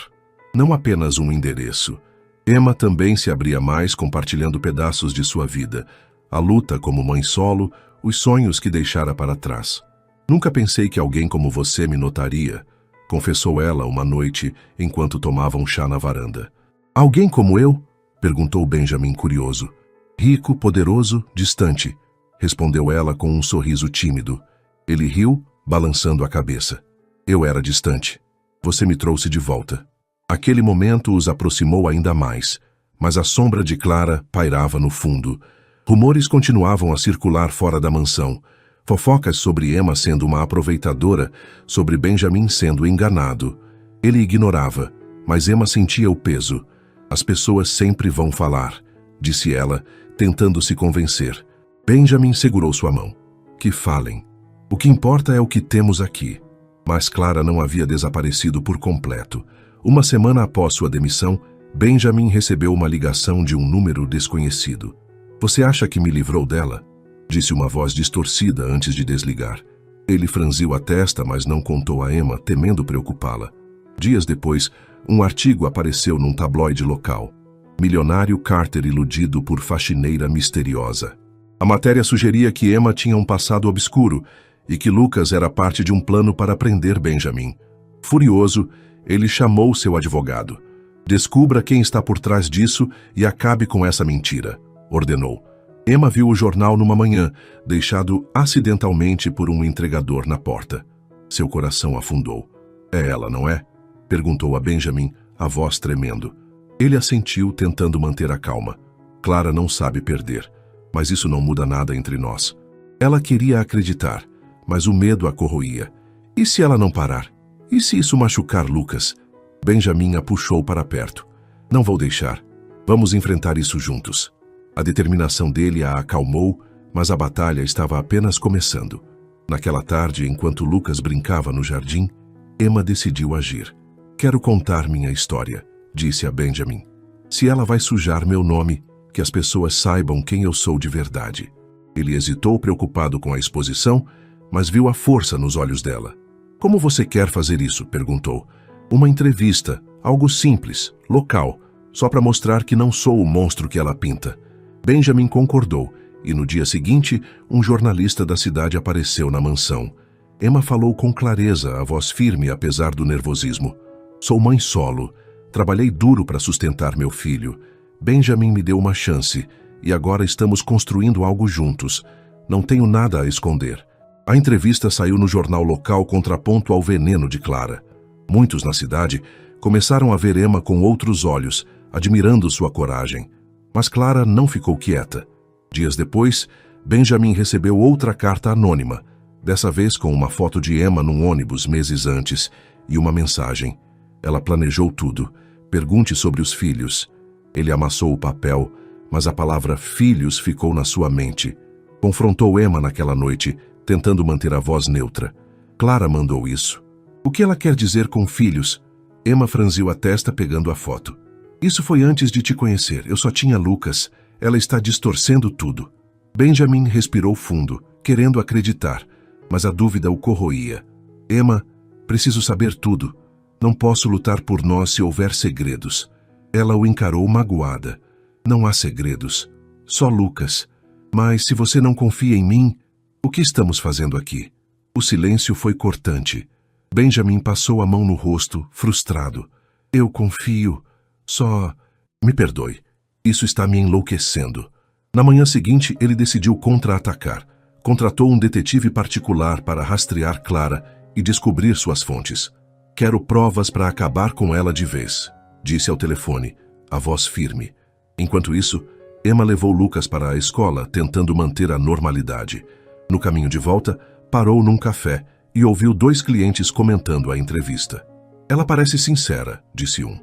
não apenas um endereço. Emma também se abria mais, compartilhando pedaços de sua vida, a luta como mãe solo, os sonhos que deixara para trás. "Nunca pensei que alguém como você me notaria," confessou ela uma noite enquanto tomavam chá na varanda. "Alguém como eu?" perguntou Benjamin, curioso. "Rico, poderoso, distante," respondeu ela com um sorriso tímido. Ele riu, balançando a cabeça. "Eu era distante. Você me trouxe de volta." Aquele momento os aproximou ainda mais, mas a sombra de Clara pairava no fundo. Rumores continuavam a circular fora da mansão. Fofocas sobre Emma sendo uma aproveitadora, sobre Benjamin sendo enganado. Ele ignorava, mas Emma sentia o peso. "As pessoas sempre vão falar," disse ela, tentando se convencer. Benjamin segurou sua mão. "Que falem. O que importa é o que temos aqui." Mas Clara não havia desaparecido por completo. Uma semana após sua demissão, Benjamin recebeu uma ligação de um número desconhecido. "Você acha que me livrou dela?" disse uma voz distorcida antes de desligar. Ele franziu a testa, mas não contou a Emma, temendo preocupá-la. Dias depois, um artigo apareceu num tabloide local. "Milionário Carter iludido por faxineira misteriosa." A matéria sugeria que Emma tinha um passado obscuro e que Lucas era parte de um plano para prender Benjamin. Furioso, ele chamou seu advogado. "Descubra quem está por trás disso e acabe com essa mentira," ordenou. Emma viu o jornal numa manhã, deixado acidentalmente por um entregador na porta. Seu coração afundou. "É ela, não é?" perguntou a Benjamin, a voz tremendo. Ele assentiu, tentando manter a calma. "Clara não sabe perder, mas isso não muda nada entre nós." Ela queria acreditar, mas o medo a corroía. E se ela não parar? E se isso machucar Lucas? Benjamin a puxou para perto. "Não vou deixar. Vamos enfrentar isso juntos." A determinação dele a acalmou, mas a batalha estava apenas começando. Naquela tarde, enquanto Lucas brincava no jardim, Emma decidiu agir. "Quero contar minha história," disse a Benjamin. "Se ela vai sujar meu nome, que as pessoas saibam quem eu sou de verdade." Ele hesitou, preocupado com a exposição, mas viu a força nos olhos dela. Como você quer fazer isso? Perguntou. Uma entrevista, algo simples, local, só para mostrar que não sou o monstro que ela pinta. Benjamin concordou, e no dia seguinte, um jornalista da cidade apareceu na mansão. Emma falou com clareza, a voz firme apesar do nervosismo. Sou mãe solo. Trabalhei duro para sustentar meu filho. Benjamin me deu uma chance, e agora estamos construindo algo juntos. Não tenho nada a esconder. A entrevista saiu no jornal local contraponto ao veneno de Clara. Muitos na cidade começaram a ver Emma com outros olhos, admirando sua coragem. Mas Clara não ficou quieta. Dias depois, Benjamin recebeu outra carta anônima, dessa vez com uma foto de Emma num ônibus meses antes e uma mensagem. Ela planejou tudo. Pergunte sobre os filhos. Ele amassou o papel, mas a palavra filhos ficou na sua mente. Confrontou Emma naquela noite, tentando manter a voz neutra. Clara mandou isso. O que ela quer dizer com filhos? Emma franziu a testa pegando a foto. Isso foi antes de te conhecer. Eu só tinha Lucas. Ela está distorcendo tudo. Benjamin respirou fundo, querendo acreditar, mas a dúvida o corroía. Emma, preciso saber tudo. Não posso lutar por nós se houver segredos. Ela o encarou magoada. Não há segredos. Só Lucas. Mas se você não confia em mim, o que estamos fazendo aqui? O silêncio foi cortante. Benjamin passou a mão no rosto, frustrado. Eu confio. Só... Me perdoe. Isso está me enlouquecendo. Na manhã seguinte, ele decidiu contra-atacar. Contratou um detetive particular para rastrear Clara e descobrir suas fontes. Quero provas para acabar com ela de vez, disse ao telefone, a voz firme. Enquanto isso, Emma levou Lucas para a escola, tentando manter a normalidade. No caminho de volta, parou num café e ouviu 2 clientes comentando a entrevista. Ela parece sincera, disse um.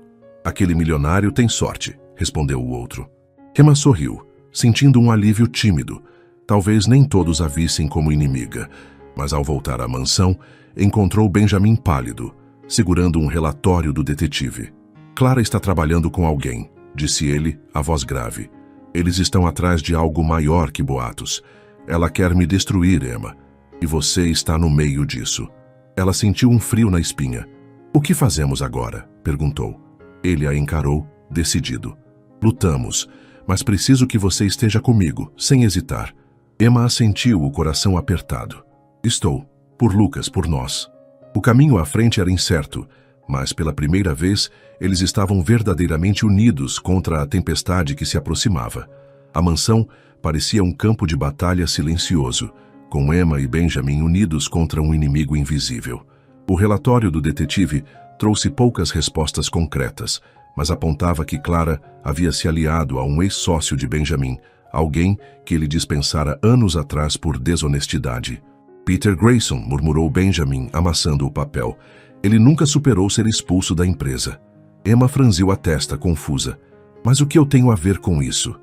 Aquele milionário tem sorte, respondeu o outro. Emma sorriu, sentindo um alívio tímido. Talvez nem todos a vissem como inimiga, mas ao voltar à mansão, encontrou Benjamin pálido, segurando um relatório do detetive. Clara está trabalhando com alguém, disse ele, a voz grave. Eles estão atrás de algo maior que boatos. Ela quer me destruir, Emma, e você está no meio disso. Ela sentiu um frio na espinha. O que fazemos agora? Perguntou. Ele a encarou, decidido. Lutamos, mas preciso que você esteja comigo, sem hesitar. Emma assentiu, o coração apertado. Estou. Por Lucas, por nós. O caminho à frente era incerto, mas pela primeira vez eles estavam verdadeiramente unidos contra a tempestade que se aproximava. A mansão parecia um campo de batalha silencioso, com Emma e Benjamin unidos contra um inimigo invisível. O relatório do detetive trouxe poucas respostas concretas, mas apontava que Clara havia se aliado a um ex-sócio de Benjamin, alguém que ele dispensara anos atrás por desonestidade. Peter Grayson, murmurou Benjamin, amassando o papel. Ele nunca superou ser expulso da empresa. Emma franziu a testa, confusa. Mas o que eu tenho a ver com isso?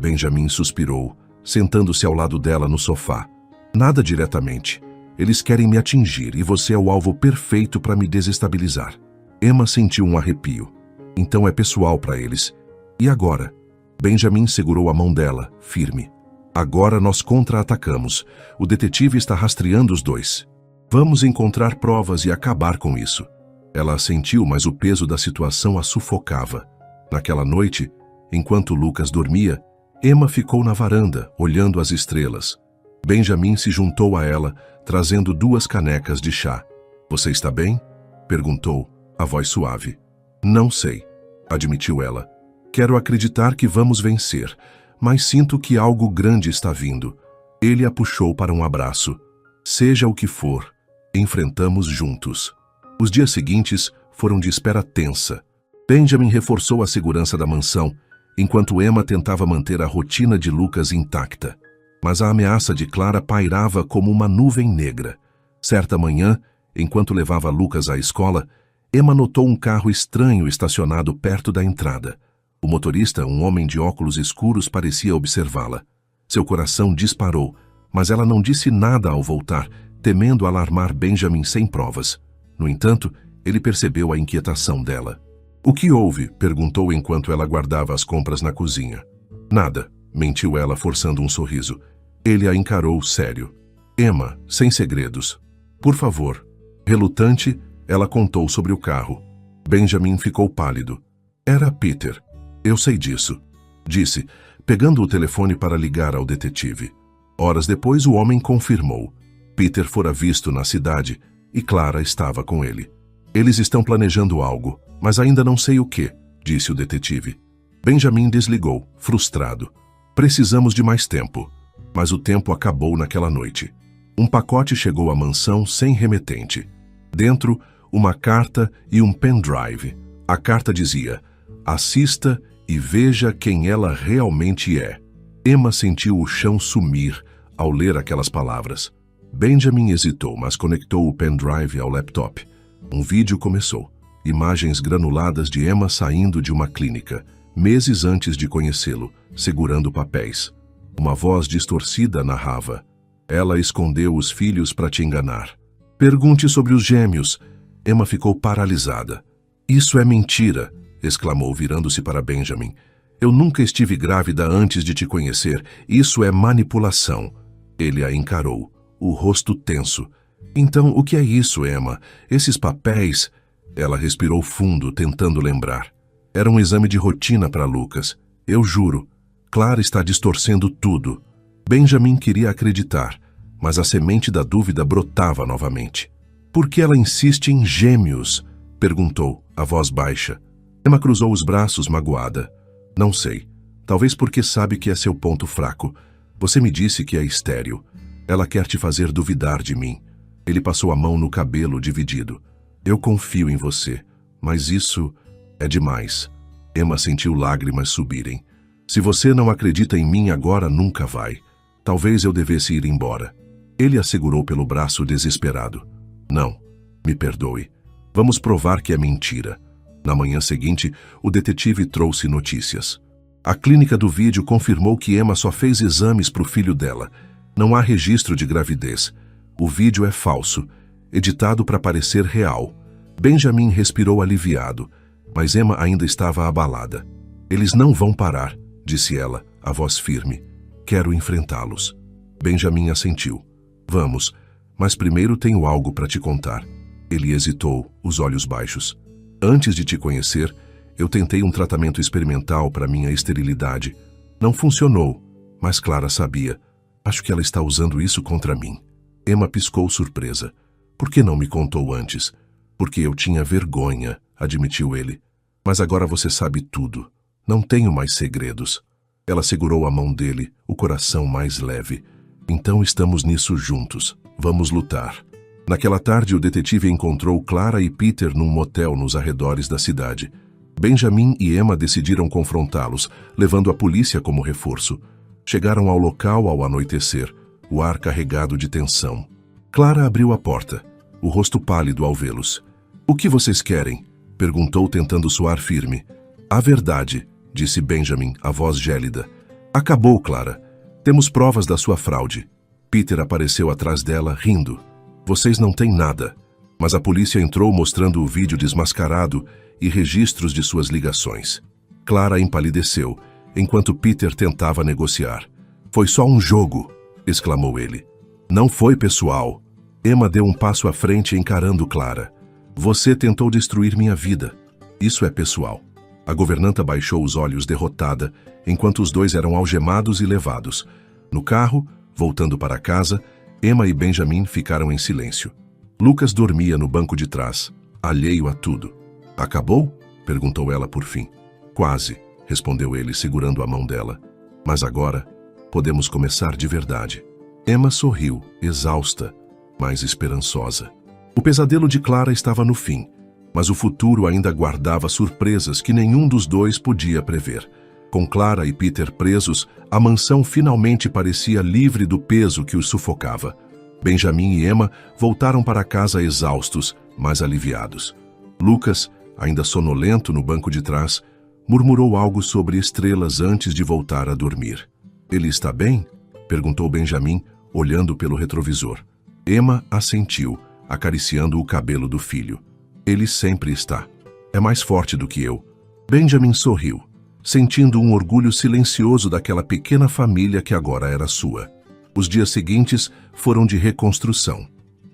Benjamin suspirou, sentando-se ao lado dela no sofá. Nada diretamente. Eles querem me atingir e você é o alvo perfeito para me desestabilizar. Emma sentiu um arrepio. Então é pessoal para eles. E agora? Benjamin segurou a mão dela, firme. Agora nós contra-atacamos. O detetive está rastreando os 2. Vamos encontrar provas e acabar com isso. Ela assentiu, mas o peso da situação a sufocava. Naquela noite, enquanto Lucas dormia, Emma ficou na varanda, olhando as estrelas. Benjamin se juntou a ela, trazendo 2 canecas de chá. Você está bem? Perguntou, a voz suave. Não sei, admitiu ela. Quero acreditar que vamos vencer, mas sinto que algo grande está vindo. Ele a puxou para um abraço. Seja o que for, enfrentamos juntos. Os dias seguintes foram de espera tensa. Benjamin reforçou a segurança da mansão, enquanto Emma tentava manter a rotina de Lucas intacta. Mas a ameaça de Clara pairava como uma nuvem negra. Certa manhã, enquanto levava Lucas à escola, Emma notou um carro estranho estacionado perto da entrada. O motorista, um homem de óculos escuros, parecia observá-la. Seu coração disparou, mas ela não disse nada ao voltar, temendo alarmar Benjamin sem provas. No entanto, ele percebeu a inquietação dela. O que houve? Perguntou enquanto ela guardava as compras na cozinha. Nada, mentiu ela, forçando um sorriso. Ele a encarou sério. Emma, sem segredos. Por favor. Relutante, ela contou sobre o carro. Benjamin ficou pálido. Era Peter. Eu sei disso, disse, pegando o telefone para ligar ao detetive. Horas depois, o homem confirmou. Peter fora visto na cidade e Clara estava com ele. Eles estão planejando algo, mas ainda não sei o que, disse o detetive. Benjamin desligou, frustrado. Precisamos de mais tempo. Mas o tempo acabou naquela noite. Um pacote chegou à mansão sem remetente. Dentro, uma carta e um pendrive. A carta dizia: assista e veja quem ela realmente é. Emma sentiu o chão sumir ao ler aquelas palavras. Benjamin hesitou, mas conectou o pendrive ao laptop. Um vídeo começou. Imagens granuladas de Emma saindo de uma clínica, meses antes de conhecê-lo, segurando papéis. Uma voz distorcida narrava: ela escondeu os filhos para te enganar. Pergunte sobre os gêmeos. Emma ficou paralisada. Isso é mentira, exclamou, virando-se para Benjamin. Eu nunca estive grávida antes de te conhecer. Isso é manipulação. Ele a encarou, o rosto tenso. Então, o que é isso, Emma? Esses papéis... Ela respirou fundo, tentando lembrar. Era um exame de rotina para Lucas. Eu juro. Clara está distorcendo tudo. Benjamin queria acreditar, mas a semente da dúvida brotava novamente. Por que ela insiste em gêmeos? Perguntou, a voz baixa. Emma cruzou os braços, magoada. Não sei. Talvez porque sabe que é seu ponto fraco. Você me disse que é estéril. Ela quer te fazer duvidar de mim. Ele passou a mão no cabelo dividido. Eu confio em você, mas isso é demais. Emma sentiu lágrimas subirem. Se você não acredita em mim agora, nunca vai. Talvez eu devesse ir embora. Ele a segurou pelo braço desesperado. Não, me perdoe. Vamos provar que é mentira. Na manhã seguinte, o detetive trouxe notícias. A clínica do vídeo confirmou que Emma só fez exames para o filho dela. Não há registro de gravidez. O vídeo é falso, editado para parecer real. Benjamin respirou aliviado, mas Emma ainda estava abalada. Eles não vão parar, disse ela, a voz firme. Quero enfrentá-los. Benjamin assentiu. Vamos, mas primeiro tenho algo para te contar. Ele hesitou, os olhos baixos. Antes de te conhecer, eu tentei um tratamento experimental para minha esterilidade. Não funcionou, mas Clara sabia. Acho que ela está usando isso contra mim. Emma piscou surpresa. Por que não me contou antes? Porque eu tinha vergonha, admitiu ele. Mas agora você sabe tudo. Não tenho mais segredos. Ela segurou a mão dele, o coração mais leve. Então estamos nisso juntos. Vamos lutar. Naquela tarde, o detetive encontrou Clara e Peter num motel nos arredores da cidade. Benjamin e Emma decidiram confrontá-los, levando a polícia como reforço. Chegaram ao local ao anoitecer, o ar carregado de tensão. Clara abriu a porta, o rosto pálido ao vê-los. O que vocês querem? Perguntou, tentando soar firme. A verdade, disse Benjamin, a voz gélida. Acabou, Clara. Temos provas da sua fraude. Peter apareceu atrás dela, rindo. Vocês não têm nada. Mas a polícia entrou mostrando o vídeo desmascarado e registros de suas ligações. Clara empalideceu, enquanto Peter tentava negociar. Foi só um jogo, exclamou ele. Não foi pessoal. Emma deu um passo à frente encarando Clara. Você tentou destruir minha vida. Isso é pessoal. A governanta baixou os olhos derrotada, enquanto os dois eram algemados e levados. No carro, voltando para casa, Emma e Benjamin ficaram em silêncio. Lucas dormia no banco de trás, alheio a tudo. Acabou? Perguntou ela por fim. Quase, respondeu ele, segurando a mão dela. Mas agora, podemos começar de verdade. Emma sorriu, exausta, mas esperançosa. O pesadelo de Clara estava no fim, mas o futuro ainda guardava surpresas que nenhum dos dois podia prever. Com Clara e Peter presos, a mansão finalmente parecia livre do peso que os sufocava. Benjamin e Emma voltaram para casa exaustos, mas aliviados. Lucas, ainda sonolento no banco de trás, murmurou algo sobre estrelas antes de voltar a dormir. Ele está bem? Perguntou Benjamin, olhando pelo retrovisor. Emma assentiu, acariciando o cabelo do filho. Ele sempre está. É mais forte do que eu. Benjamin sorriu, sentindo um orgulho silencioso daquela pequena família que agora era sua. Os dias seguintes foram de reconstrução.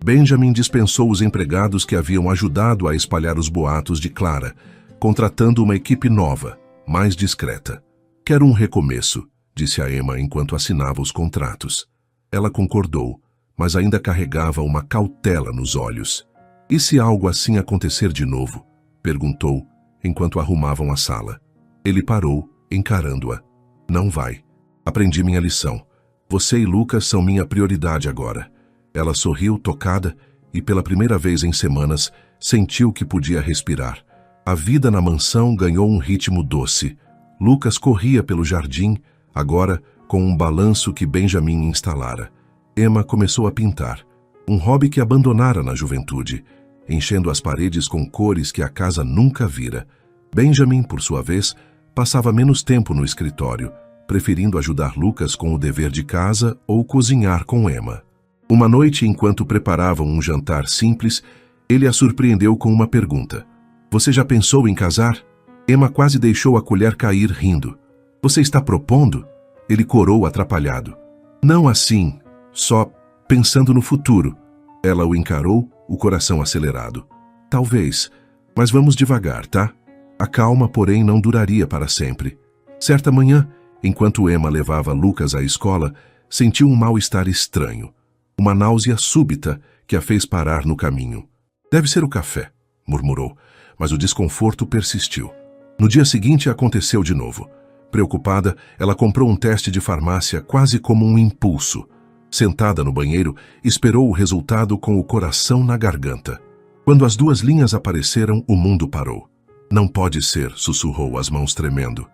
Benjamin dispensou os empregados que haviam ajudado a espalhar os boatos de Clara, contratando uma equipe nova, mais discreta. Quero um recomeço, disse a Emma enquanto assinava os contratos. Ela concordou, mas ainda carregava uma cautela nos olhos. E se algo assim acontecer de novo? Perguntou, enquanto arrumavam a sala. Ele parou, encarando-a. Não vai. Aprendi minha lição. Você e Lucas são minha prioridade agora. Ela sorriu, tocada, e pela primeira vez em semanas, sentiu que podia respirar. A vida na mansão ganhou um ritmo doce. Lucas corria pelo jardim, agora com um balanço que Benjamin instalara. Emma começou a pintar, um hobby que abandonara na juventude, enchendo as paredes com cores que a casa nunca vira. Benjamin, por sua vez, passava menos tempo no escritório, preferindo ajudar Lucas com o dever de casa ou cozinhar com Emma. Uma noite, enquanto preparavam um jantar simples, ele a surpreendeu com uma pergunta. Você já pensou em casar? Emma quase deixou a colher cair rindo. Você está propondo? Ele corou atrapalhado. Não assim, só pensando no futuro. Ela o encarou, o coração acelerado. Talvez, mas vamos devagar, tá? A calma, porém, não duraria para sempre. Certa manhã, enquanto Emma levava Lucas à escola, sentiu um mal-estar estranho. Uma náusea súbita que a fez parar no caminho. Deve ser o café, murmurou, mas o desconforto persistiu. No dia seguinte aconteceu de novo. Preocupada, ela comprou um teste de farmácia quase como um impulso. Sentada no banheiro, esperou o resultado com o coração na garganta. Quando as duas linhas apareceram, o mundo parou. Não pode ser, sussurrou, as mãos tremendo.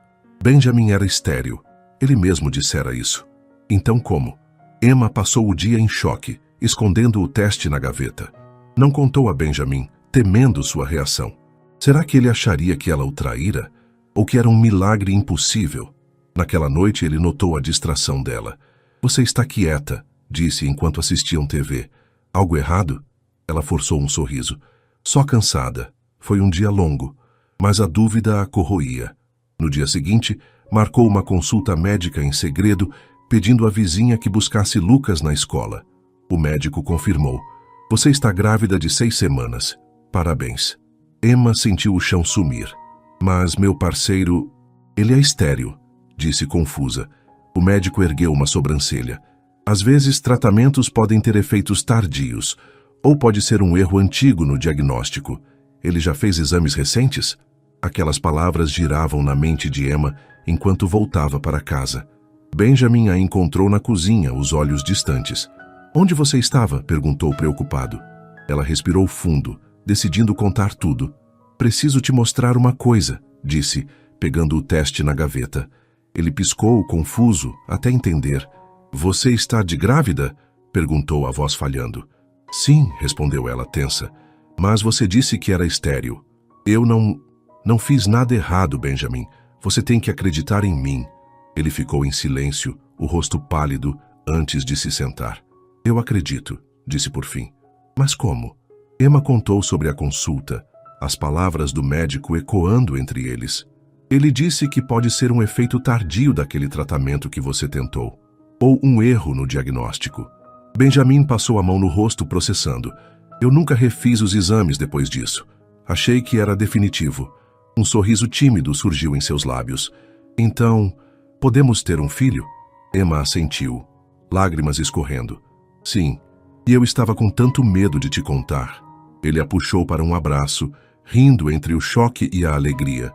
Benjamin era estéril. Ele mesmo dissera isso. Então como? Emma passou o dia em choque, escondendo o teste na gaveta. Não contou a Benjamin, temendo sua reação. Será que ele acharia que ela o traíra? Ou que era um milagre impossível? Naquela noite ele notou a distração dela. Você está quieta, disse enquanto assistiam TV. Algo errado? Ela forçou um sorriso. Só cansada. Foi um dia longo. Mas a dúvida a corroía. No dia seguinte, marcou uma consulta médica em segredo, pedindo à vizinha que buscasse Lucas na escola. O médico confirmou. Você está grávida de 6 semanas. Parabéns. Emma sentiu o chão sumir. Mas meu parceiro... Ele é estéril, disse confusa. O médico ergueu uma sobrancelha. Às vezes, tratamentos podem ter efeitos tardios, ou pode ser um erro antigo no diagnóstico. Ele já fez exames recentes? Aquelas palavras giravam na mente de Emma enquanto voltava para casa. Benjamin a encontrou na cozinha, os olhos distantes. Onde você estava? Perguntou preocupado. Ela respirou fundo, decidindo contar tudo. Preciso te mostrar uma coisa, disse, pegando o teste na gaveta. Ele piscou, confuso, até entender. Você está de grávida? Perguntou a voz falhando. Sim, respondeu ela tensa. Mas você disse que era estéril. Eu não fiz nada errado, Benjamin. Você tem que acreditar em mim. Ele ficou em silêncio, o rosto pálido, antes de se sentar. Eu acredito, disse por fim. Mas como? Emma contou sobre a consulta, as palavras do médico ecoando entre eles. Ele disse que pode ser um efeito tardio daquele tratamento que você tentou, ou um erro no diagnóstico. Benjamin passou a mão no rosto processando. Eu nunca refiz os exames depois disso. Achei que era definitivo. Um sorriso tímido surgiu em seus lábios. Então, podemos ter um filho? Emma assentiu, lágrimas escorrendo. Sim, e eu estava com tanto medo de te contar. Ele a puxou para um abraço, rindo entre o choque e a alegria.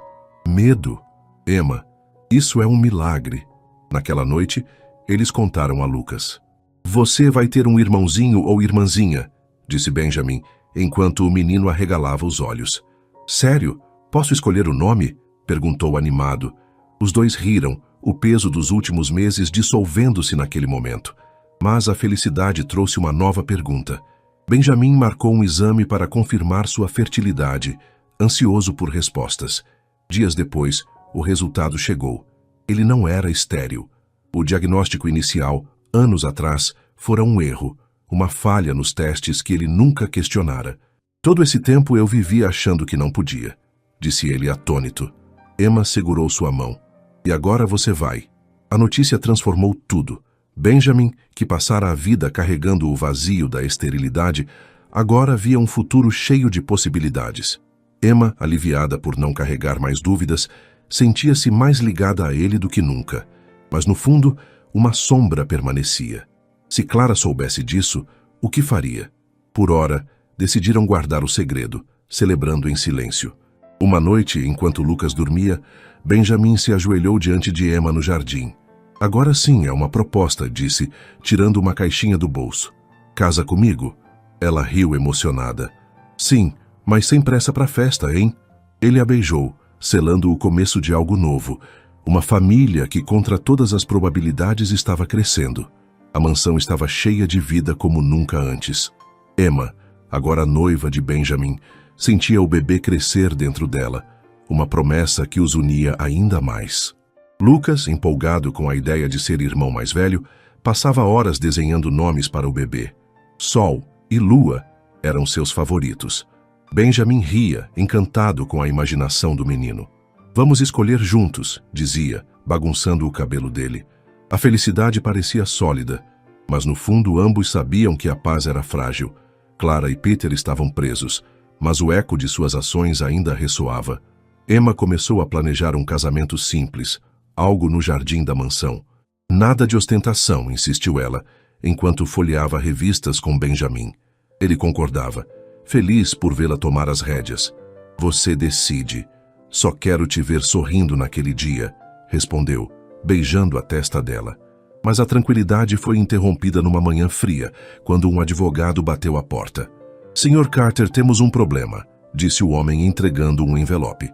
Medo? Emma, isso é um milagre. Naquela noite, eles contaram a Lucas. Você vai ter um irmãozinho ou irmãzinha, disse Benjamin, enquanto o menino arregalava os olhos. Sério? Posso escolher o nome? Perguntou animado. Os dois riram, o peso dos últimos meses dissolvendo-se naquele momento. Mas a felicidade trouxe uma nova pergunta. Benjamin marcou um exame para confirmar sua fertilidade, ansioso por respostas. Dias depois, o resultado chegou. Ele não era estéril. O diagnóstico inicial, anos atrás, fora um erro, uma falha nos testes que ele nunca questionara. Todo esse tempo eu vivia achando que não podia, disse ele atônito. Emma segurou sua mão. E agora você vai. A notícia transformou tudo. Benjamin, que passara a vida carregando o vazio da esterilidade, agora via um futuro cheio de possibilidades. Emma, aliviada por não carregar mais dúvidas, sentia-se mais ligada a ele do que nunca. Mas, no fundo, uma sombra permanecia. Se Clara soubesse disso, o que faria? Por ora, decidiram guardar o segredo, celebrando em silêncio. Uma noite, enquanto Lucas dormia, Benjamin se ajoelhou diante de Emma no jardim. Agora sim é uma proposta, disse, tirando uma caixinha do bolso. Casa comigo? Ela riu emocionada. Sim, mas sem pressa para a festa, hein? Ele a beijou, selando o começo de algo novo. Uma família que, contra todas as probabilidades, estava crescendo. A mansão estava cheia de vida como nunca antes. Emma, agora noiva de Benjamin, sentia o bebê crescer dentro dela, uma promessa que os unia ainda mais. Lucas, empolgado com a ideia de ser irmão mais velho, passava horas desenhando nomes para o bebê. Sol e Lua eram seus favoritos. Benjamin ria, encantado com a imaginação do menino. Vamos escolher juntos, dizia, bagunçando o cabelo dele. A felicidade parecia sólida, mas no fundo ambos sabiam que a paz era frágil. Clara e Peter estavam presos, mas o eco de suas ações ainda ressoava. Emma começou a planejar um casamento simples, algo no jardim da mansão. Nada de ostentação, insistiu ela, enquanto folheava revistas com Benjamin. Ele concordava, feliz por vê-la tomar as rédeas. Você decide. Só quero te ver sorrindo naquele dia, respondeu, beijando a testa dela. Mas a tranquilidade foi interrompida numa manhã fria, quando um advogado bateu à porta. Sr. Carter, temos um problema, disse o homem entregando um envelope.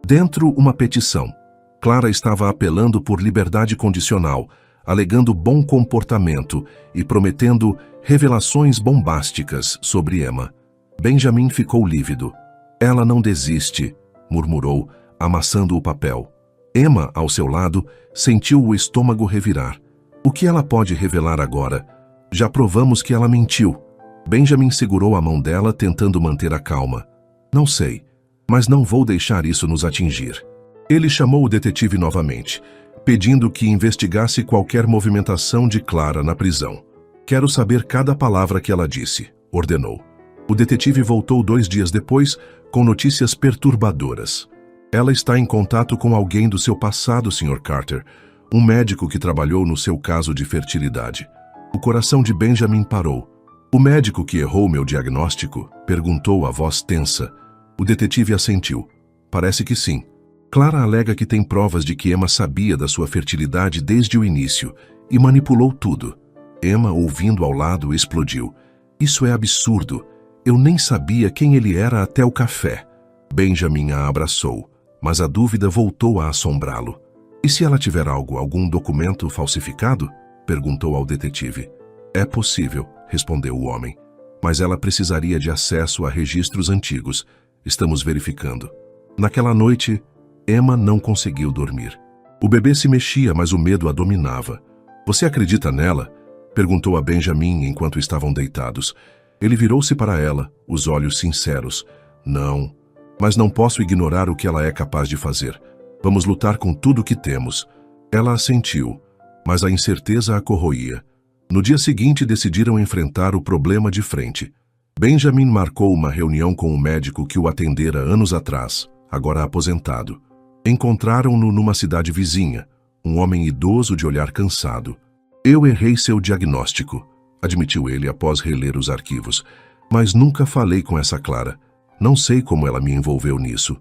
Dentro, uma petição. Clara estava apelando por liberdade condicional, alegando bom comportamento e prometendo revelações bombásticas sobre Emma. Benjamin ficou lívido. Ela não desiste, murmurou, amassando o papel. Emma, ao seu lado, sentiu o estômago revirar. O que ela pode revelar agora? Já provamos que ela mentiu. Benjamin segurou a mão dela, tentando manter a calma. Não sei, mas não vou deixar isso nos atingir. Ele chamou o detetive novamente, pedindo que investigasse qualquer movimentação de Clara na prisão. Quero saber cada palavra que ela disse, ordenou. O detetive voltou 2 dias depois, com notícias perturbadoras. Ela está em contato com alguém do seu passado, Sr. Carter, um médico que trabalhou no seu caso de fertilidade. O coração de Benjamin parou. O médico que errou meu diagnóstico? Perguntou a voz tensa. O detetive assentiu. Parece que sim. Clara alega que tem provas de que Emma sabia da sua fertilidade desde o início e manipulou tudo. Emma, ouvindo ao lado, explodiu. Isso é absurdo. Eu nem sabia quem ele era até o café. Benjamin a abraçou, mas a dúvida voltou a assombrá-lo. E se ela tiver algum documento falsificado? Perguntou ao detetive. É possível, respondeu o homem. Mas ela precisaria de acesso a registros antigos. Estamos verificando. Naquela noite, Emma não conseguiu dormir. O bebê se mexia, mas o medo a dominava. Você acredita nela? Perguntou a Benjamin enquanto estavam deitados. Ele virou-se para ela, os olhos sinceros. Não, mas não posso ignorar o que ela é capaz de fazer. Vamos lutar com tudo o que temos. Ela assentiu, mas a incerteza a corroía. No dia seguinte, decidiram enfrentar o problema de frente. Benjamin marcou uma reunião com o médico que o atendera anos atrás, agora aposentado. Encontraram-no numa cidade vizinha, um homem idoso de olhar cansado. Eu errei seu diagnóstico, admitiu ele após reler os arquivos, mas nunca falei com essa Clara. Não sei como ela me envolveu nisso.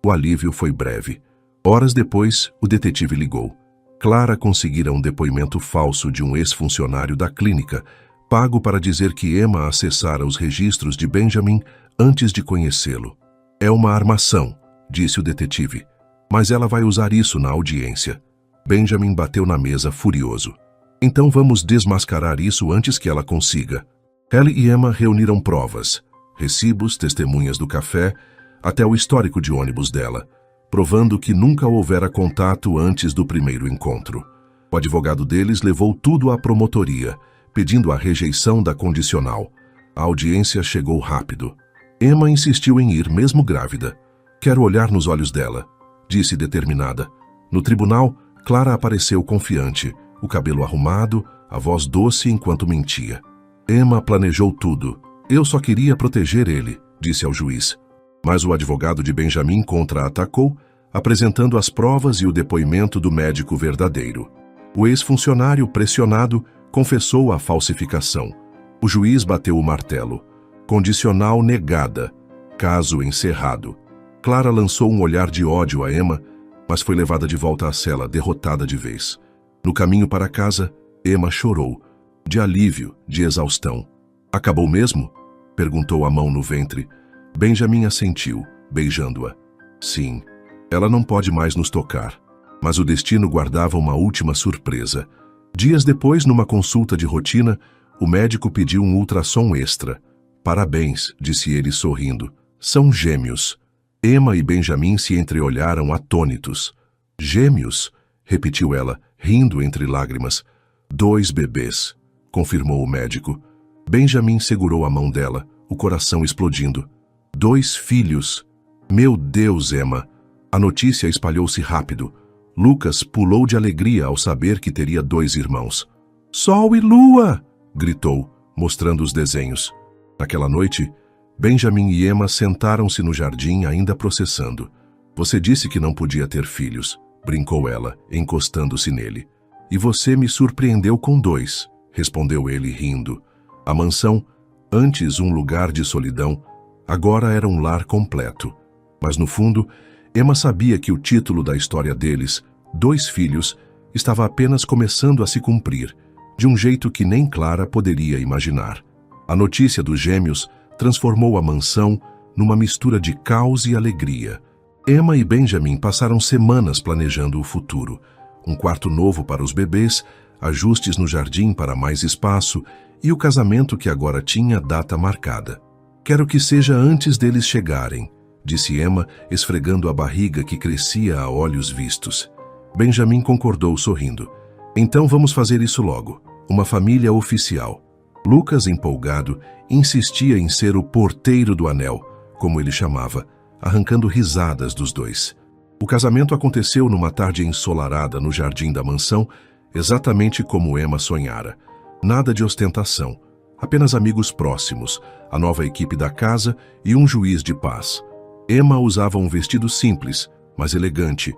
O alívio foi breve. Horas depois, o detetive ligou. Clara conseguira um depoimento falso de um ex-funcionário da clínica, pago para dizer que Emma acessara os registros de Benjamin antes de conhecê-lo. É uma armação, disse o detetive, mas ela vai usar isso na audiência. Benjamin bateu na mesa furioso. Então vamos desmascarar isso antes que ela consiga. Ellie e Emma reuniram provas, recibos, testemunhas do café, até o histórico de ônibus dela, provando que nunca houvera contato antes do primeiro encontro. O advogado deles levou tudo à promotoria, pedindo a rejeição da condicional. A audiência chegou rápido. Emma insistiu em ir, mesmo grávida. Quero olhar nos olhos dela, disse determinada. No tribunal, Clara apareceu confiante. o cabelo arrumado, a voz doce enquanto mentia. Emma planejou tudo. Eu só queria proteger ele, disse ao juiz. Mas o advogado de Benjamin contra-atacou, apresentando as provas e o depoimento do médico verdadeiro. O ex-funcionário, pressionado, confessou a falsificação. O juiz bateu o martelo. Condicional negada. Caso encerrado. Clara lançou um olhar de ódio a Emma, mas foi levada de volta à cela, derrotada de vez. No caminho para casa, Emma chorou, de alívio, de exaustão. Acabou mesmo? Perguntou a mão no ventre. Benjamin assentiu, beijando-a. Sim, ela não pode mais nos tocar. Mas o destino guardava uma última surpresa. Dias depois, numa consulta de rotina, o médico pediu um ultrassom extra. Parabéns, disse ele sorrindo. São gêmeos. Emma e Benjamin se entreolharam atônitos. Gêmeos? Repetiu ela, rindo entre lágrimas. 2 bebês, confirmou o médico. Benjamin segurou a mão dela, o coração explodindo. 2 filhos. Meu Deus, Emma. A notícia espalhou-se rápido. Lucas pulou de alegria ao saber que teria 2 irmãos. Sol e lua! Gritou, mostrando os desenhos. Naquela noite, Benjamin e Emma sentaram-se no jardim ainda processando. Você disse que não podia ter filhos, brincou ela, encostando-se nele. E você me surpreendeu com 2, respondeu ele rindo. A mansão, antes um lugar de solidão, agora era um lar completo. Mas no fundo, Emma sabia que o título da história deles, 2 filhos, estava apenas começando a se cumprir, de um jeito que nem Clara poderia imaginar. A notícia dos gêmeos transformou a mansão numa mistura de caos e alegria. Emma e Benjamin passaram semanas planejando o futuro. Um quarto novo para os bebês, ajustes no jardim para mais espaço e o casamento que agora tinha data marcada. Quero que seja antes deles chegarem, disse Emma, esfregando a barriga que crescia a olhos vistos. Benjamin concordou sorrindo. Então vamos fazer isso logo. Uma família oficial. Lucas, empolgado, insistia em ser o porteiro do anel, como ele chamava, arrancando risadas dos 2. O casamento aconteceu numa tarde ensolarada no jardim da mansão, exatamente como Emma sonhara. Nada de ostentação, apenas amigos próximos, a nova equipe da casa e um juiz de paz. Emma usava um vestido simples, mas elegante,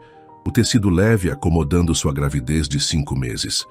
o tecido leve acomodando sua gravidez de 5 meses.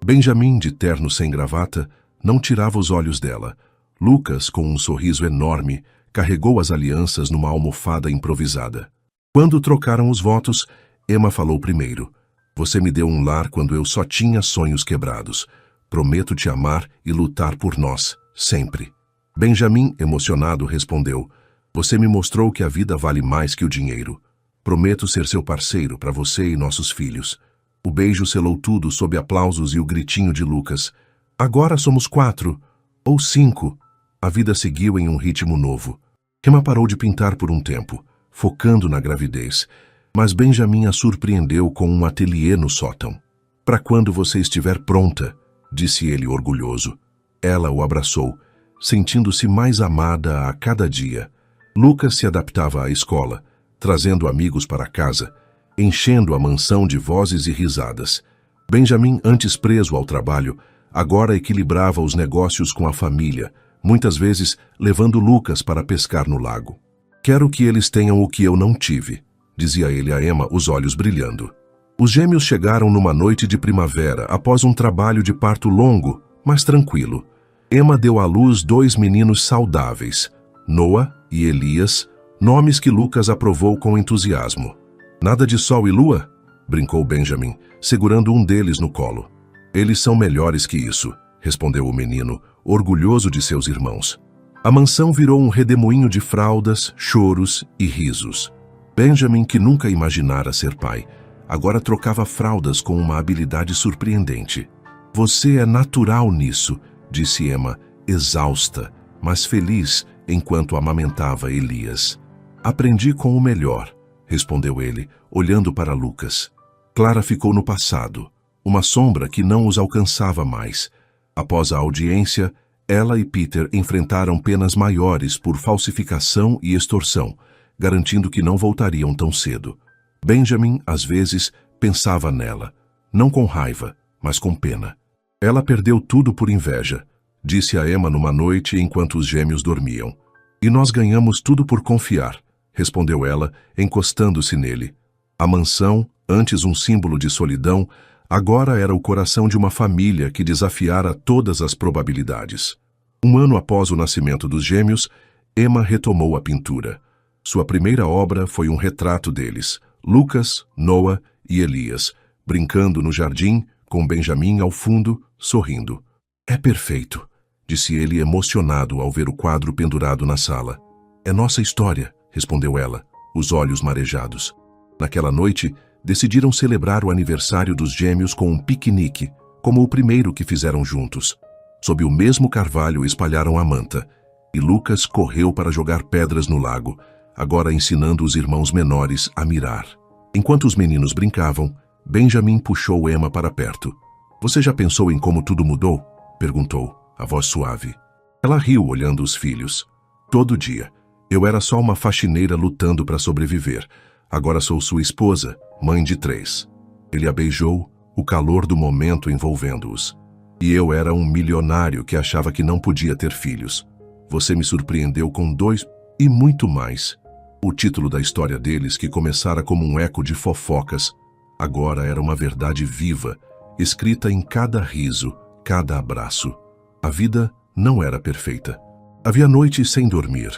Benjamin, de terno sem gravata, não tirava os olhos dela. Lucas, com um sorriso enorme, carregou as alianças numa almofada improvisada. Quando trocaram os votos, Emma falou primeiro. Você me deu um lar quando eu só tinha sonhos quebrados. Prometo te amar e lutar por nós, sempre. Benjamin, emocionado, respondeu. Você me mostrou que a vida vale mais que o dinheiro. Prometo ser seu parceiro para você e nossos filhos. O beijo selou tudo sob aplausos e o gritinho de Lucas. Agora somos 4, ou 5. A vida seguiu em um ritmo novo. Emma parou de pintar por um tempo, focando na gravidez, mas Benjamin a surpreendeu com um ateliê no sótão. Para quando você estiver pronta, disse ele orgulhoso. Ela o abraçou, sentindo-se mais amada a cada dia. Lucas se adaptava à escola, trazendo amigos para casa, enchendo a mansão de vozes e risadas. Benjamin, antes preso ao trabalho, agora equilibrava os negócios com a família, muitas vezes levando Lucas para pescar no lago. Quero que eles tenham o que eu não tive, dizia ele a Emma, os olhos brilhando. Os gêmeos chegaram numa noite de primavera, após um trabalho de parto longo, mas tranquilo. Emma deu à luz 2 meninos saudáveis, Noah e Elias, nomes que Lucas aprovou com entusiasmo. Nada de sol e lua? Brincou Benjamin, segurando um deles no colo. Eles são melhores que isso, respondeu o menino, orgulhoso de seus irmãos. A mansão virou um redemoinho de fraldas, choros e risos. Benjamin, que nunca imaginara ser pai, agora trocava fraldas com uma habilidade surpreendente. Você é natural nisso, disse Emma, exausta, mas feliz enquanto amamentava Elias. Aprendi com o melhor, respondeu ele, olhando para Lucas. Clara ficou no passado, uma sombra que não os alcançava mais. Após a audiência, ela e Peter enfrentaram penas maiores por falsificação e extorsão, garantindo que não voltariam tão cedo. Benjamin, às vezes, pensava nela, não com raiva, mas com pena. Ela perdeu tudo por inveja, disse a Emma numa noite enquanto os gêmeos dormiam. E nós ganhamos tudo por confiar, respondeu ela, encostando-se nele. A mansão, antes um símbolo de solidão, agora era o coração de uma família que desafiara todas as probabilidades. Um ano após o nascimento dos gêmeos, Emma retomou a pintura. Sua primeira obra foi um retrato deles, Lucas, Noah e Elias, brincando no jardim, com Benjamin ao fundo, sorrindo. É perfeito, disse ele emocionado ao ver o quadro pendurado na sala. É nossa história, respondeu ela, os olhos marejados. Naquela noite, decidiram celebrar o aniversário dos gêmeos com um piquenique, como o primeiro que fizeram juntos. Sob o mesmo carvalho espalharam a manta, e Lucas correu para jogar pedras no lago, agora ensinando os irmãos menores a mirar. Enquanto os meninos brincavam, Benjamin puxou Emma para perto. Você já pensou em como tudo mudou? Perguntou, a voz suave. Ela riu olhando os filhos. Todo dia. Eu era só uma faxineira lutando para sobreviver. Agora sou sua esposa, mãe de 3. Ele a beijou, o calor do momento envolvendo-os. E eu era um milionário que achava que não podia ter filhos. Você me surpreendeu com 2 e muito mais. O título da história deles, que começara como um eco de fofocas, agora era uma verdade viva, escrita em cada riso, cada abraço. A vida não era perfeita. Havia noites sem dormir,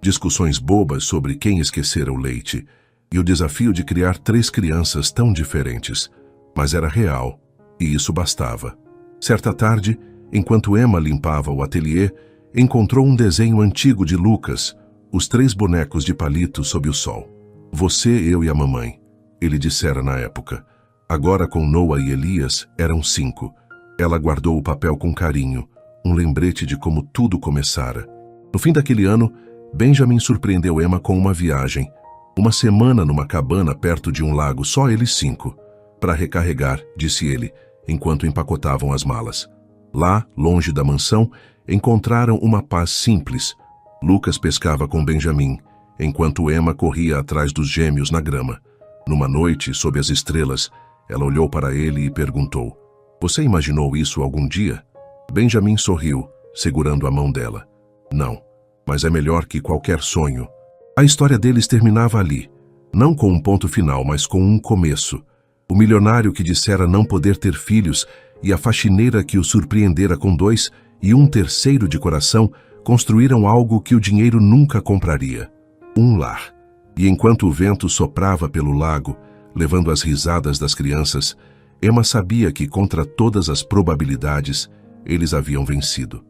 discussões bobas sobre quem esquecera o leite, e o desafio de criar 3 crianças tão diferentes. Mas era real, e isso bastava. Certa tarde, enquanto Emma limpava o ateliê, encontrou um desenho antigo de Lucas, os 3 bonecos de palito sob o sol. Você, eu e a mamãe, ele dissera na época. Agora com Noah e Elias, eram 5. Ela guardou o papel com carinho, um lembrete de como tudo começara. No fim daquele ano, Benjamin surpreendeu Emma com uma viagem. Uma semana numa cabana perto de um lago, só eles 5. Para recarregar, disse ele, enquanto empacotavam as malas. Lá, longe da mansão, encontraram uma paz simples. Lucas pescava com Benjamin, enquanto Emma corria atrás dos gêmeos na grama. Numa noite, sob as estrelas, ela olhou para ele e perguntou, você imaginou isso algum dia? Benjamin sorriu, segurando a mão dela. Não, mas é melhor que qualquer sonho. A história deles terminava ali, não com um ponto final, mas com um começo. O milionário que dissera não poder ter filhos e a faxineira que o surpreendera com 2 e um terceiro de coração construíram algo que o dinheiro nunca compraria. Um lar. E enquanto o vento soprava pelo lago, levando as risadas das crianças, Emma sabia que, contra todas as probabilidades, eles haviam vencido.